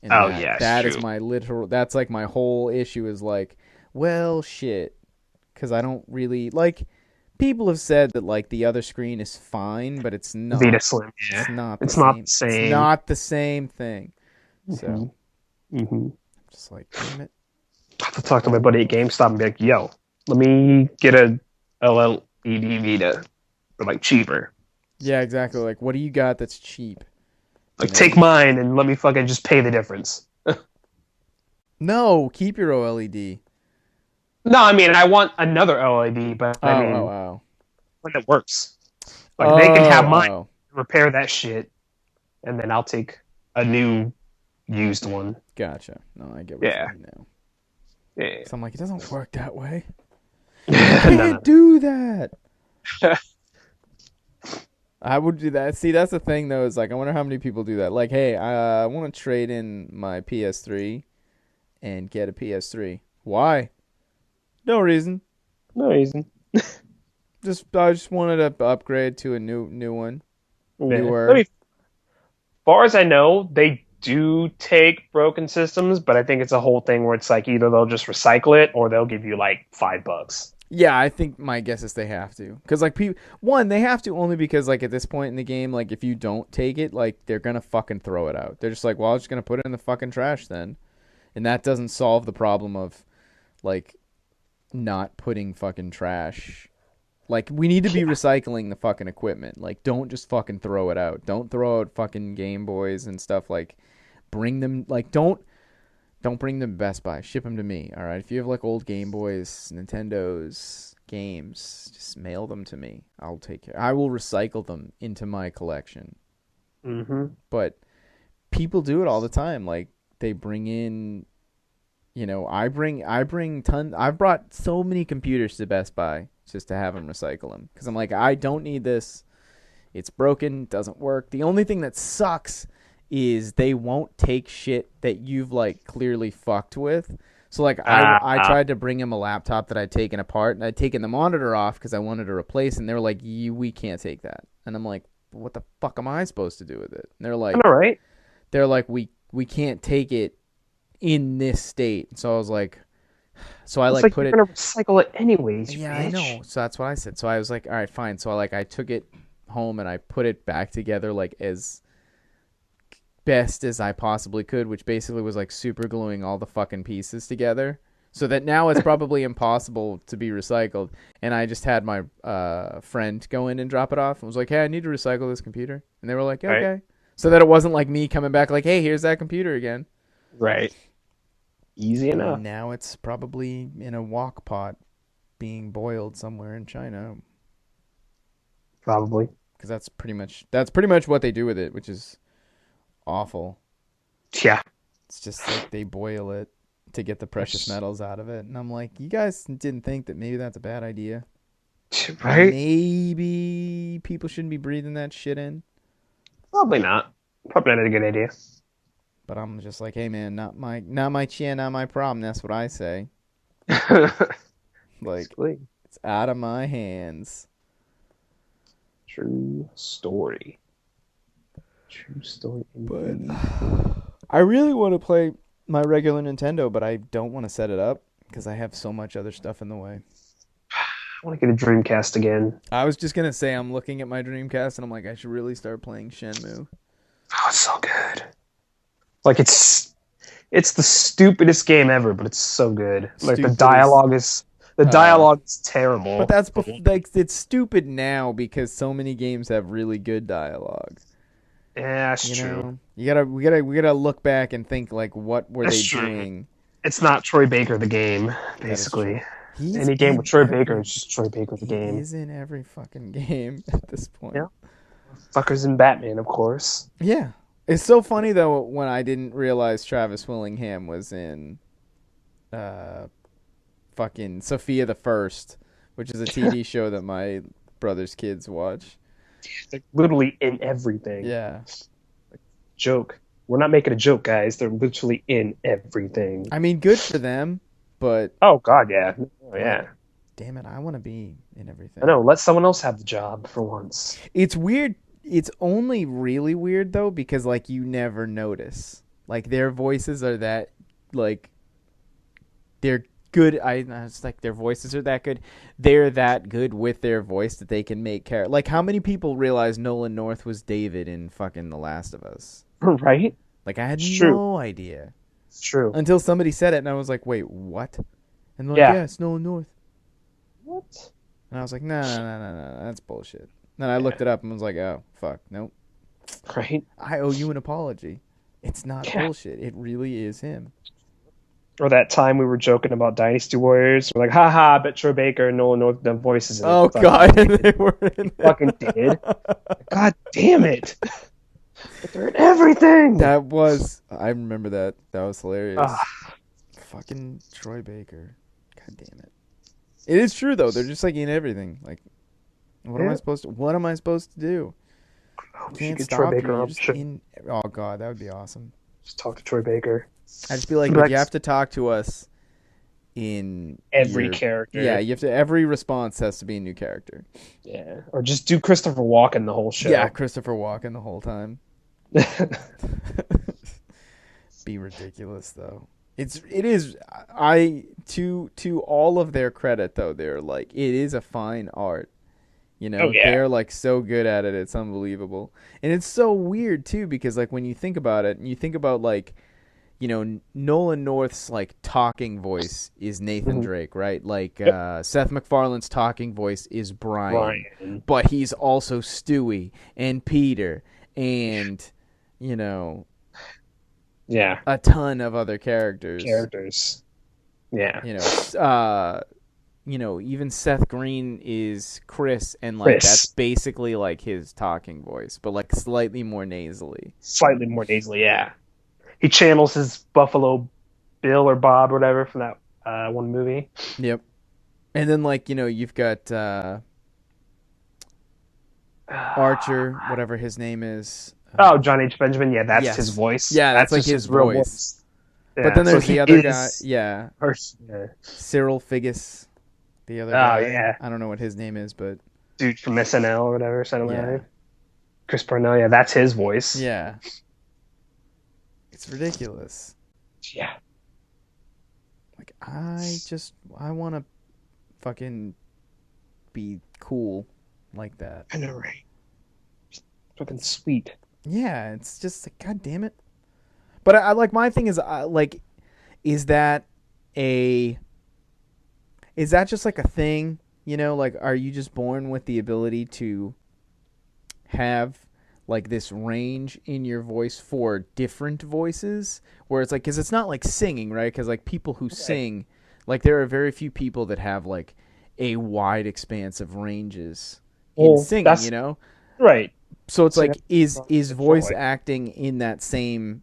And that is my literal... That's like my whole issue is like, well, shit. Because I don't really... Like, people have said that, like, the other screen is fine, but it's not. Vita Slim, yeah. It's not the same. It's not the same thing. So... I'm just like, damn it. I have to talk to my buddy at GameStop and be like, yo, let me get a OLED Vita for, like, cheaper. Yeah, exactly. Like, what do you got that's cheap? Like, take mine and let me fucking just pay the difference. No, keep your OLED. No, I mean, I want another OLED, but I mean, when it works. Like, they can have mine, repair that shit, and then I'll take a new used one. Gotcha. No, I get what you're saying now. Yeah. So I'm like, it doesn't work that way. You can't do that. I would do that. See, that's the thing though. Is like I wonder how many people do that. Like, hey, I want to trade in my PS3 and get a PS3. Why? No reason. No reason. I just wanted to upgrade to a new one. Yeah. Newer. I mean, as far as I know, they do take broken systems, but I think it's a whole thing where it's like either they'll just recycle it or they'll give you like $5. Yeah, I think my guess is they have to. Because, like, they have to only because, like, at this point in the game, like, if you don't take it, like, they're going to fucking throw it out. They're just like, well, I'm just going to put it in the fucking trash then. And that doesn't solve the problem of, like, not putting fucking trash. Like, we need to be recycling the fucking equipment. Like, don't just fucking throw it out. Don't throw out fucking Game Boys and stuff. Like, bring them, like, don't bring them to Best Buy. Ship them to me, all right? If you have, like, old Game Boys, Nintendos, games, just mail them to me. I'll take care. I will recycle them into my collection. Mm-hmm. But people do it all the time. Like, they bring in, I bring tons. I've brought so many computers to Best Buy just to have them recycle them. Because I'm like, I don't need this. It's broken. Doesn't work. The only thing that sucks is they won't take shit that you've like clearly fucked with. So like I tried to bring him a laptop that I'd taken apart and I'd taken the monitor off because I wanted to replace, and they were like, we can't take that. And I'm like, what the fuck am I supposed to do with it? And they're like, all right. They're like, we can't take it in this state. So I was like, so I like put it. You're gonna recycle it anyways. Yeah, bitch. I know. So that's what I said. So I was like, all right, fine. So I took it home and I put it back together like as best as I possibly could, which basically was like super gluing all the fucking pieces together so that now it's probably impossible to be recycled. And I just had my friend go in and drop it off and was like, hey, I need to recycle this computer. And they were like, okay. Right. So that it wasn't like me coming back like, hey, here's that computer again. Right. Easy enough. And now it's probably in a wok pot being boiled somewhere in China. Probably. Because that's pretty much what they do with it, which is awful. Yeah. It's just like they boil it to get the precious metals out of it. And I'm like, you guys didn't think that maybe that's a bad idea? Right? Maybe people shouldn't be breathing that shit in? Probably not. Probably not a good idea. But I'm just like, hey man, not my chin, not my problem. That's what I say. Like, it's out of my hands. True story. True story. But I really want to play my regular Nintendo, but I don't want to set it up because I have so much other stuff in the way. I want to get a Dreamcast again. I was just going to say, I'm looking at my Dreamcast and I'm like, I should really start playing Shenmue. Oh, it's so good. Like, it's the stupidest game ever, but it's so good. Like, the dialogue is terrible. But that's like, it's stupid now because so many games have really good dialogue. Yeah, that's true. We gotta look back and think like, what were they doing? It's not Troy Baker the game, basically. Any game with Troy Baker is just Troy Baker the game. He's in every fucking game at this point. Yeah. Fuckers in Batman, of course. Yeah. It's so funny though when I didn't realize Travis Willingham was in fucking Sophia the First, which is a TV show that my brother's kids watch. They're literally in everything. Yeah. Like, joke. We're not making a joke, guys. They're literally in everything. I mean, good for them, but... Oh, God, yeah. Oh, yeah. Damn it, I want to be in everything. I know, let someone else have the job for once. It's weird. It's only really weird, though, because, like, you never notice. Like, their voices are that, like... They're good. It's like their voices are that good. They're that good with their voice that they can make character. Like, how many people realize Nolan North was David in fucking The Last of Us? Right? Like, I had no idea. It's true. Until somebody said it, and I was like, wait, what? And they're like, yeah, it's Nolan North. What? And I was like, no, that's bullshit. Then I looked it up and was like, oh, fuck, nope. Right? I owe you an apology. It's not bullshit. It really is him. Or that time we were joking about Dynasty Warriors. We're like, haha, I bet Troy Baker and Nolan North done voices. Oh, God. They were in fucking did. God damn it. But they're in everything. I remember that. That was hilarious. Fucking Troy Baker. God damn it. It is true, though. They're just like in everything. Like, what am I supposed to do? Can't stop you. Oh god, that would be awesome. Just talk to Troy Baker. I'd just be like, but you have to talk to us in every character. Yeah, you have to. Every response has to be a new character. Yeah, or just do Christopher Walken the whole show. Yeah, Christopher Walken the whole time. Be ridiculous though. It is. To all of their credit though, they're like, it is a fine art. You know, they're like so good at it. It's unbelievable. And it's so weird too, because like when you think about it and you think about like, you know, Nolan North's like talking voice is Nathan Drake, right? Like Seth MacFarlane's talking voice is Brian. But he's also Stewie and Peter and, you know, a ton of other characters. Yeah. You know, even Seth Green is Chris, and like that's basically like his talking voice, but like slightly more nasally. Yeah. He channels his Buffalo Bill or Bob or whatever from that one movie. Yep. And then like, you know, you've got Archer, whatever his name is. John H. Benjamin. Yeah, that's his voice. Yeah, that's like his voice. Yeah, but then there's the other guy. Yeah. Cyril Figgis. The other guy, I don't know what his name is, but dude from SNL or whatever, Saturday Night Live. Chris Parnell, that's his voice. Yeah, it's ridiculous. Yeah, like I want to fucking be cool like that. I know, right? Just fucking sweet. Yeah, it's just like, god damn it. But I like, my thing is like, is that just like a thing, you know, like, are you just born with the ability to have like this range in your voice for different voices, where it's like, because it's not like singing, right? Because like people who sing, like there are very few people that have like a wide expanse of ranges in singing, you know? Right. So it's like, is voice acting in that same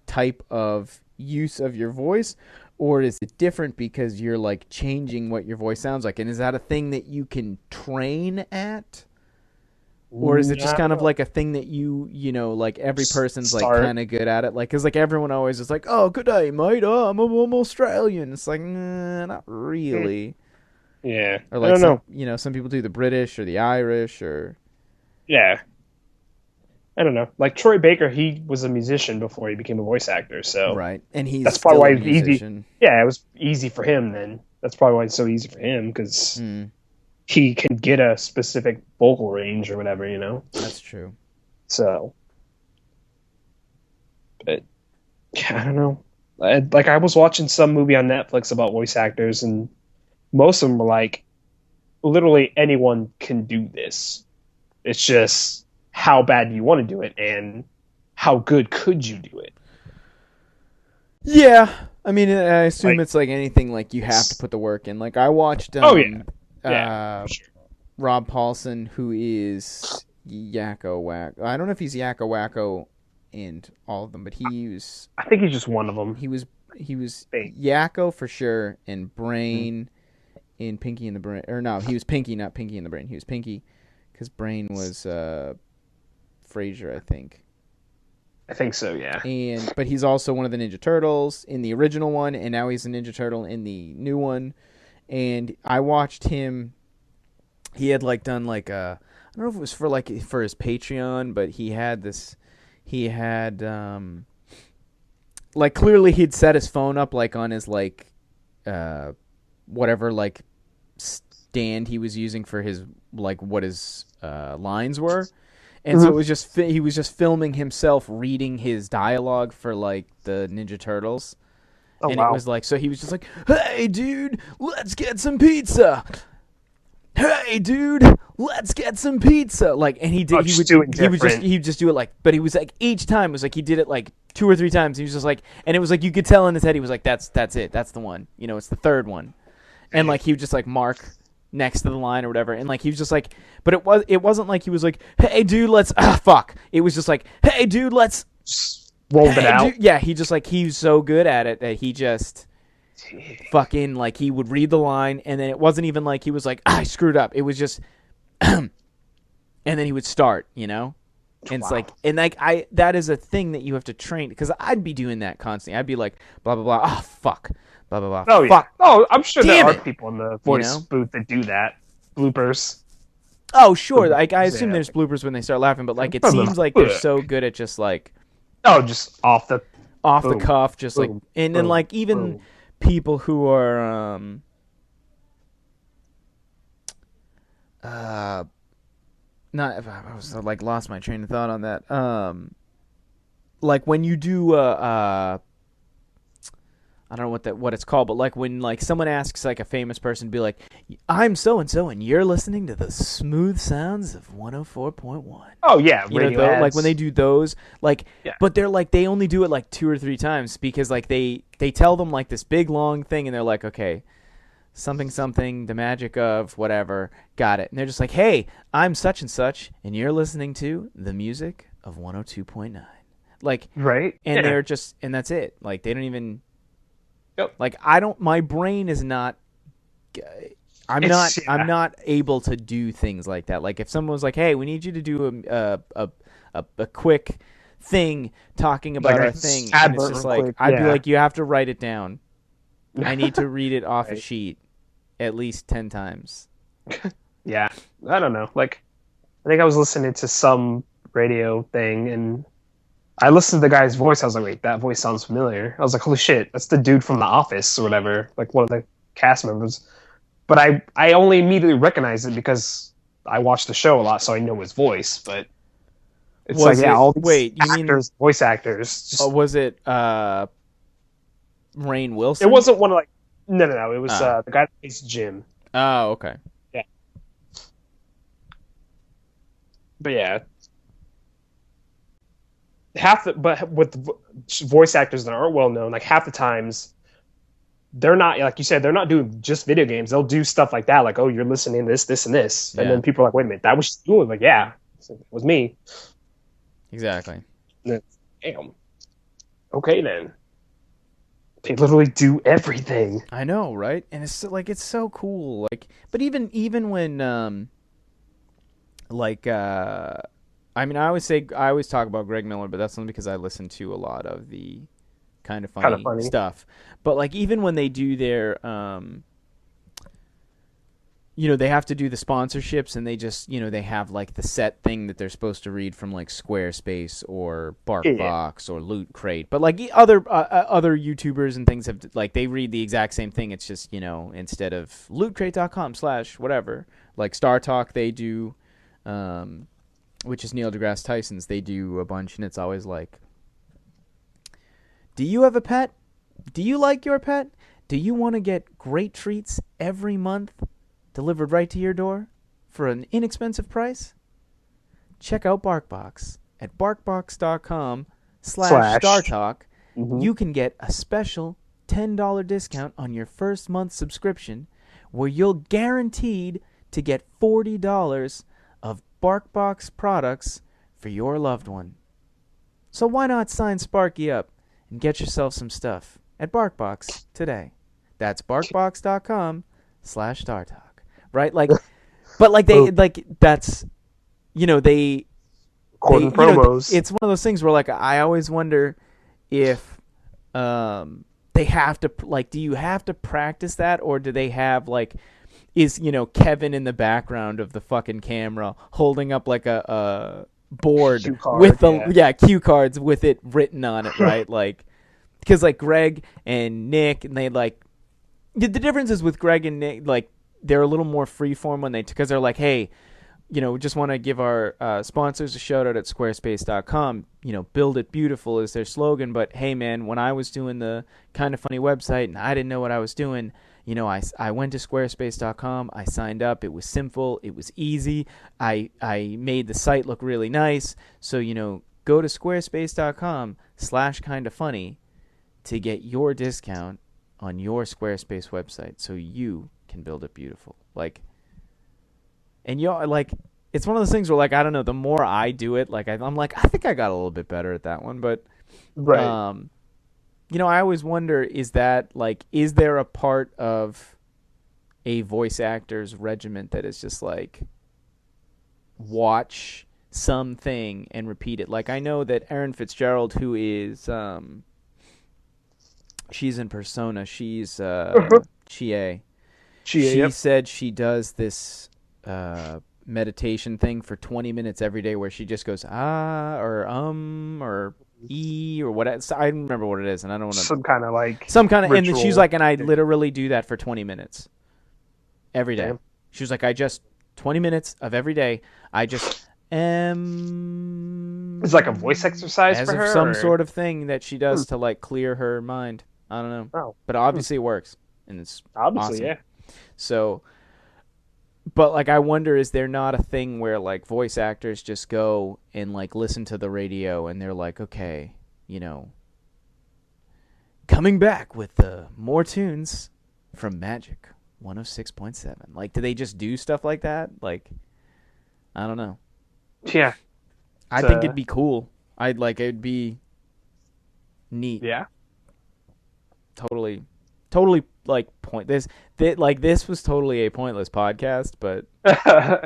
type of use of your voice? Or is it different because you're like changing what your voice sounds like? And is that a thing that you can train at? Or is it just kind of like a thing that you know, like every person's like kind of good at it? Like, cause like everyone always is like, oh, good day, mate. Oh, I'm Australian. It's like, nah, not really. Yeah. Or like, you know, some people do the British or the Irish or. Yeah. I don't know. Like Troy Baker, he was a musician before he became a voice actor, so right, and that's probably why it's easy. Yeah, it was easy for him then. That's probably why it's so easy for him, because he can get a specific vocal range or whatever, you know. That's true. So, but I don't know. Like I was watching some movie on Netflix about voice actors, and most of them were like, literally anyone can do this. It's just, how bad do you want to do it, and how good could you do it? Yeah, I mean, I assume it's like anything. Like, you have to put the work in. Like, I watched for sure. Rob Paulson, who is Yakko Wacko. I don't know if he's Yakko Wacko in all of them, but he was. I think he's just one of them. He was Yakko for sure, and Brain in Pinky and the Brain. Or no, he was Pinky, not Pinky and the Brain. He was Pinky because Brain was Frasier, I think. I think so, yeah. But he's also one of the Ninja Turtles in the original one, and now he's a Ninja Turtle in the new one. And I watched him. He had like done like I don't know if it was for his Patreon, but he had this. He had like, clearly he'd set his phone up like on his like whatever like stand he was using for his like what his lines were. And so it was just he was just filming himself reading his dialogue for like the Ninja Turtles. It was like, so he was just like, "Hey dude, let's get some pizza. Hey dude, let's get some pizza." Like, and he would just do it like, but he was like, each time it was like he did it like 2 or 3 times. He was just like, and it was like you could tell in his head he was like, that's it, that's the one. You know, it's the third one. And like he would just like mark next to the line or whatever, and like he was just like, but it wasn't like he was like, "Hey dude, let's fuck." It was just like, "Hey dude, let's roll it out." Yeah, he just like, he was so good at it that he just fucking like, he would read the line, and then it wasn't even like he was like, "I screwed up." It was just and then he would start, you know? And it's like, and like that is a thing that you have to train, because I'd be doing that constantly. I'd be like, blah blah blah. Oh fuck, blah blah blah. Oh fuck. yeah. Oh, I'm sure Damn there are it. people in the voice booth that do that. Bloopers. Oh sure, like I assume there's bloopers when they start laughing, but like it seems like they're so good at just like, just off the cuff, just like, and then like even people who are not, I was like lost my train of thought on that. Like when you do I don't know what it's called, but like when like someone asks like a famous person to be like, I'm so and so, and you're listening to the smooth sounds of 104.1. Oh yeah, you know, like when they do those, like, but they're like they only do it like 2 or 3 times, because like they tell them like this big long thing, and they're like, okay, something something, the magic of whatever, got it, and they're just like, hey, I'm such and such, and you're listening to the music of 102.9, like, right, and they're just, and that's it, like they don't even. Yep. Like my brain is not. I'm not able to do things like that. Like if someone was like, "Hey, we need you to do a quick thing talking about our thing," and it's just like I'd be like, "You have to write it down. I need to read it off a sheet at least 10 times." Yeah, I don't know. Like, I think I was listening to some radio thing and I listened to the guy's voice. I was like, wait, that voice sounds familiar. I was like, holy shit, that's the dude from The Office or whatever, like one of the cast members. But I only immediately recognized it because I watched the show a lot, so I know his voice. But it's all these voice actors. Just... was it Rainn Wilson? It wasn't one of like, no. It was the guy that plays Jim. Oh, okay. Yeah. But yeah. But with voice actors that aren't well known, like half the times they're not, like you said, they're not doing just video games. They'll do stuff like that, like, oh, you're listening to this, and this, and then people are like, wait a minute, that was you? Like, yeah, it was me. Exactly. Damn. Okay then. They literally do everything. I know, right? And it's like it's so cool. Like, but even when I mean, I always talk about Greg Miller, but that's only because I listen to a lot of the kind of funny stuff. But like even when they do their, they have to do the sponsorships, and they just, they have like the set thing that they're supposed to read from like Squarespace or BarkBox or Loot Crate. But like other YouTubers and things have like they read the exact same thing. It's just instead of lootcrate.com/whatever, like Star Talk they do. Which is Neil deGrasse Tyson's, they do a bunch, and it's always like, do you have a pet? Do you like your pet? Do you want to get great treats every month delivered right to your door for an inexpensive price? Check out BarkBox at barkbox.com/StarTalk. You can get a special $10 discount on your first month subscription, where you're guaranteed to get $40 of BarkBox products for your loved one. So why not sign Sparky up and get yourself some stuff at BarkBox today? That's barkbox.com/StarTalk. Right? Like, but like they like that's they promos. It's one of those things where like I always wonder if they have to, like, do you have to practice that, or do they have like, is Kevin in the background of the fucking camera holding up like a board with the cue cards with it written on it, right? Like, because like Greg and Nick, and they like the difference is with Greg and Nick, like they're a little more freeform when because they're like, hey, we just want to give our sponsors a shout out at squarespace.com. Build it beautiful is their slogan. But hey, man, when I was doing the Kind of Funny website and I didn't know what I was doing, I went to squarespace.com. I signed up. It was simple. It was easy. I made the site look really nice. So, go to squarespace.com/kindafunny to get your discount on your Squarespace website so you can build it beautiful. Like, and like, it's one of those things where, like, I don't know, the more I do it, like, I'm like, I think I got a little bit better at that one. But, right. I always wonder, is there a part of a voice actor's regiment that is just like, watch something and repeat it. Like I know that Erin Fitzgerald, who is she's in Persona, she's Chie. She said she does this meditation thing for 20 minutes every day where she just goes or or or what. I don't remember what it is, and I don't want to some kind of and then she's like, and I literally do that for 20 minutes every day. Damn. She was like, I just 20 minutes of every day. I just It's like a voice exercise for her, some sort of thing that she does to like clear her mind. I don't know, but obviously it works, and it's obviously awesome. Yeah. So, but like, I wonder, is there not a thing where like voice actors just go and like listen to the radio and they're like, okay, coming back with more tunes from Magic 106.7. Like, do they just do stuff like that? Like, I don't know. Yeah. I think it'd be cool. It'd be neat. Yeah. Totally like this was totally a pointless podcast, but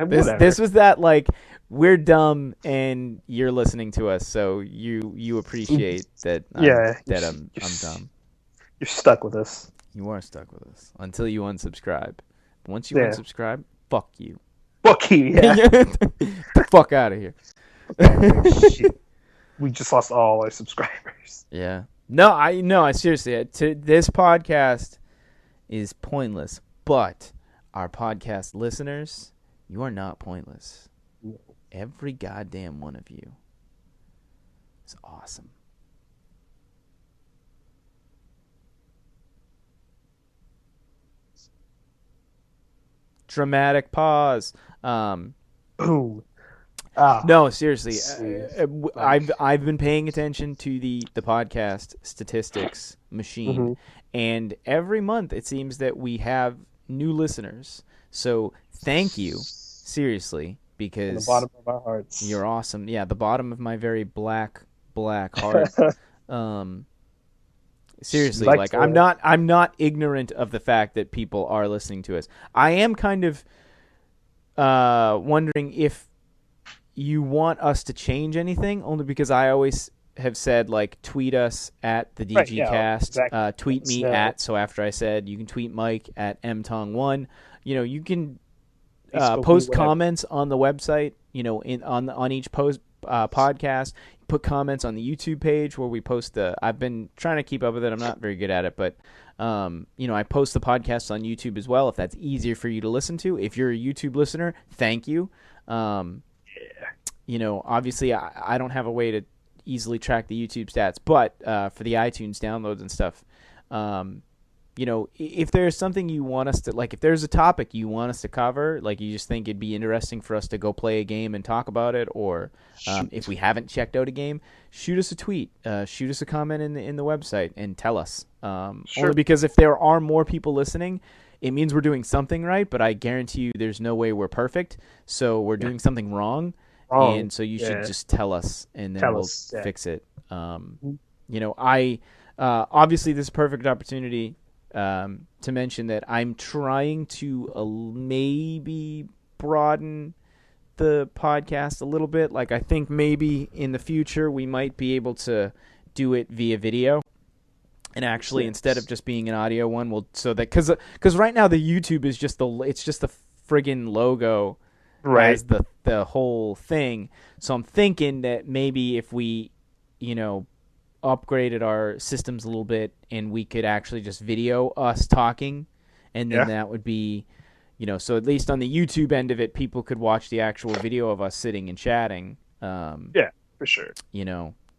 this was that like we're dumb and you're listening to us, so you appreciate that. I'm dumb. You're stuck with us. You are stuck with us until you unsubscribe. Once you unsubscribe, fuck you. Fuck you. Yeah. Get the fuck out of here. Shit. We just lost all our subscribers. Yeah. No, I seriously, this podcast is pointless, but our podcast listeners, you are not pointless. Every goddamn one of you is awesome. Dramatic pause. Boom. No, seriously, I've been paying attention to the podcast statistics machine, and every month it seems that we have new listeners. So thank you, seriously, because from the bottom of our hearts, you're awesome. Yeah, the bottom of my very black heart. Seriously, like I'm not ignorant of the fact that people are listening to us. I am kind of wondering if you want us to change anything, only because I always have said, like, tweet us at the DGCast, exactly. Tweet me at, so after I said, you can tweet Mike at mtong1. You can post comments on the website, on each podcast. Put comments on the YouTube page where we post I've been trying to keep up with it. I'm not very good at it, but I post the podcasts on YouTube as well, if that's easier for you to listen to. If you're a YouTube listener, thank you. Obviously I don't have a way to easily track the YouTube stats, but for the iTunes downloads and stuff, if there's something you want us to, like, if there's a topic you want us to cover, like you just think it'd be interesting for us to go play a game and talk about it, or if we haven't checked out a game, shoot us a tweet, shoot us a comment in the website and tell us. Only because if there are more people listening, it means we're doing something right, but I guarantee you there's no way we're perfect, so we're doing something wrong. And so you should just tell us, and then we'll fix it. I obviously this is a perfect opportunity to mention that I'm trying to maybe broaden the podcast a little bit. Like, I think maybe in the future we might be able to do it via video. And actually, instead of just being an audio one, because right now the YouTube is just the friggin' logo. Right. As the whole thing. So I'm thinking that maybe if we, upgraded our systems a little bit and we could actually just video us talking, and then that would be, so at least on the YouTube end of it, people could watch the actual video of us sitting and chatting. Yeah, for sure.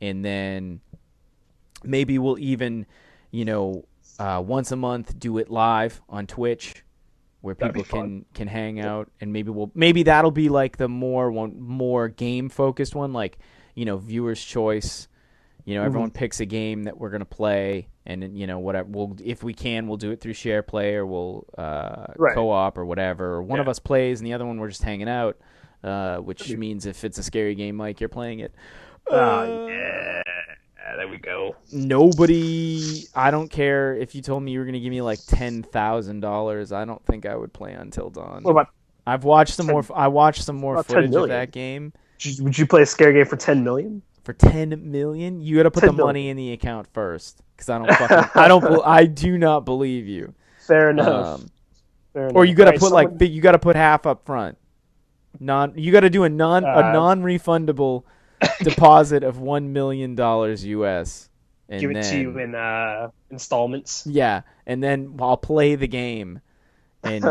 And then maybe we'll even, once a month do it live on Twitch, where people can hang out, and maybe that'll be like the more game focused one, like viewers choice. Everyone picks a game that we're gonna play, and then whatever. If we can, we'll do it through share play, or we'll co-op or whatever. Or one of us plays, and the other one we're just hanging out. Which means if it's a scary game, Mike, you're playing it. Yeah. There we go. I don't care if you told me you were going to give me like $10,000. I don't think I would play Until Dawn. What about I watched some more footage of that game, Would you play a scary game for 10 million? For 10 million, you got to put the money in the account first, because I do not believe you. Fair enough. Or you got to put you got to put half up front. You got to do a non-refundable deposit of $1 million US. And give it to you in installments. Yeah, and then I'll play the game, and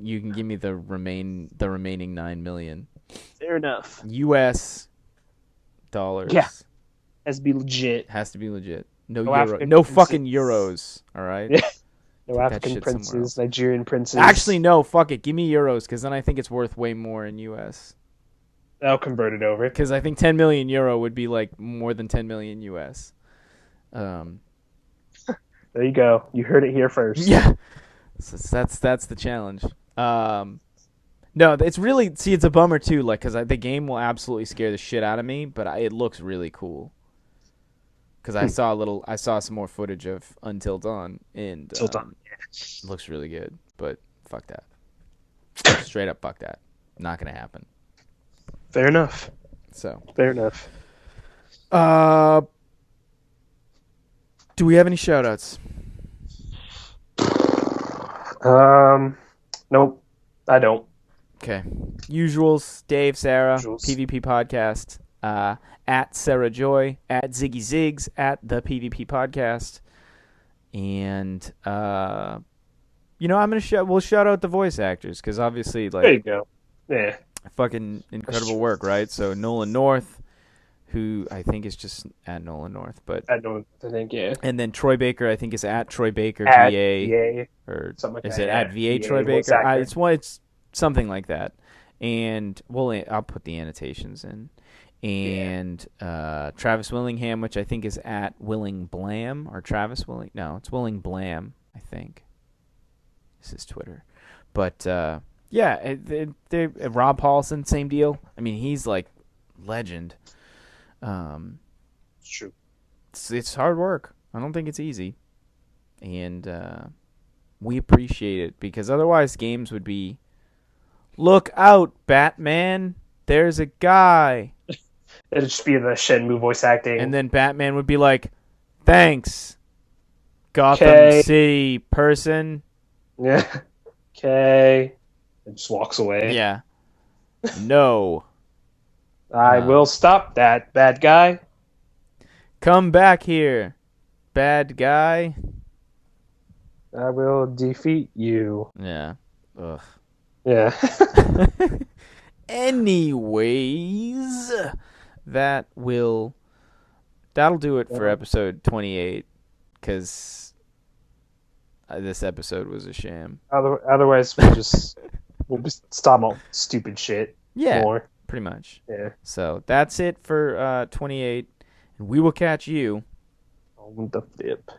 you can give me the remaining 9 million. Fair enough. US dollars. Yeah, has to be legit. No fucking euros. All right. Yeah. No African princes, Nigerian princes. Actually, no. Fuck it. Give me euros, because then I think it's worth way more in US. I'll convert it over. Because I think 10 million euro would be like more than 10 million US. There you go. You heard it here first. Yeah. So that's the challenge. No, it's really it's a bummer too. Like, because the game will absolutely scare the shit out of me, but it looks really cool. Because I saw some more footage of Until Dawn, and it looks really good. But fuck that. Straight up, fuck that. Not gonna happen. Fair enough. Fair enough. Do we have any shoutouts? Nope, I don't. Okay. Usuals: Dave, Sarah, PvP Podcast. At Sarah Joy, at Ziggy Ziggs, at the PvP Podcast, and we'll shout out the voice actors, because obviously, like, there you go, yeah, fucking incredible work, right? So Nolan North, who I think is just at Nolan North, but at Nolan, I think, yeah, and then Troy Baker, I think is at Troy Baker at VA, or something like that. Is it at VA Troy Baker? It's something like that, and I'll put the annotations in. And Travis Willingham, which I think is at Willing Blam, or Travis Willing. No, it's Willing Blam, I think. This is Twitter. But, yeah, Rob Paulson, same deal. I mean, he's, like, legend. It's true. It's hard work. I don't think it's easy. And we appreciate it, because otherwise games would be, look out, Batman, there's a guy. It'd just be the Shenmue voice acting. And then Batman would be like, thanks, Gotham City person. Yeah. Okay. And just walks away. Yeah. No. I will stop that, bad guy. Come back here, bad guy. I will defeat you. Yeah. Ugh. Yeah. Anyways, that'll do it for episode 28, because this episode was a sham. Otherwise, we'll just stop all stupid shit. Yeah, more. Pretty much. Yeah. So that's it for 28, and we will catch you on the flip.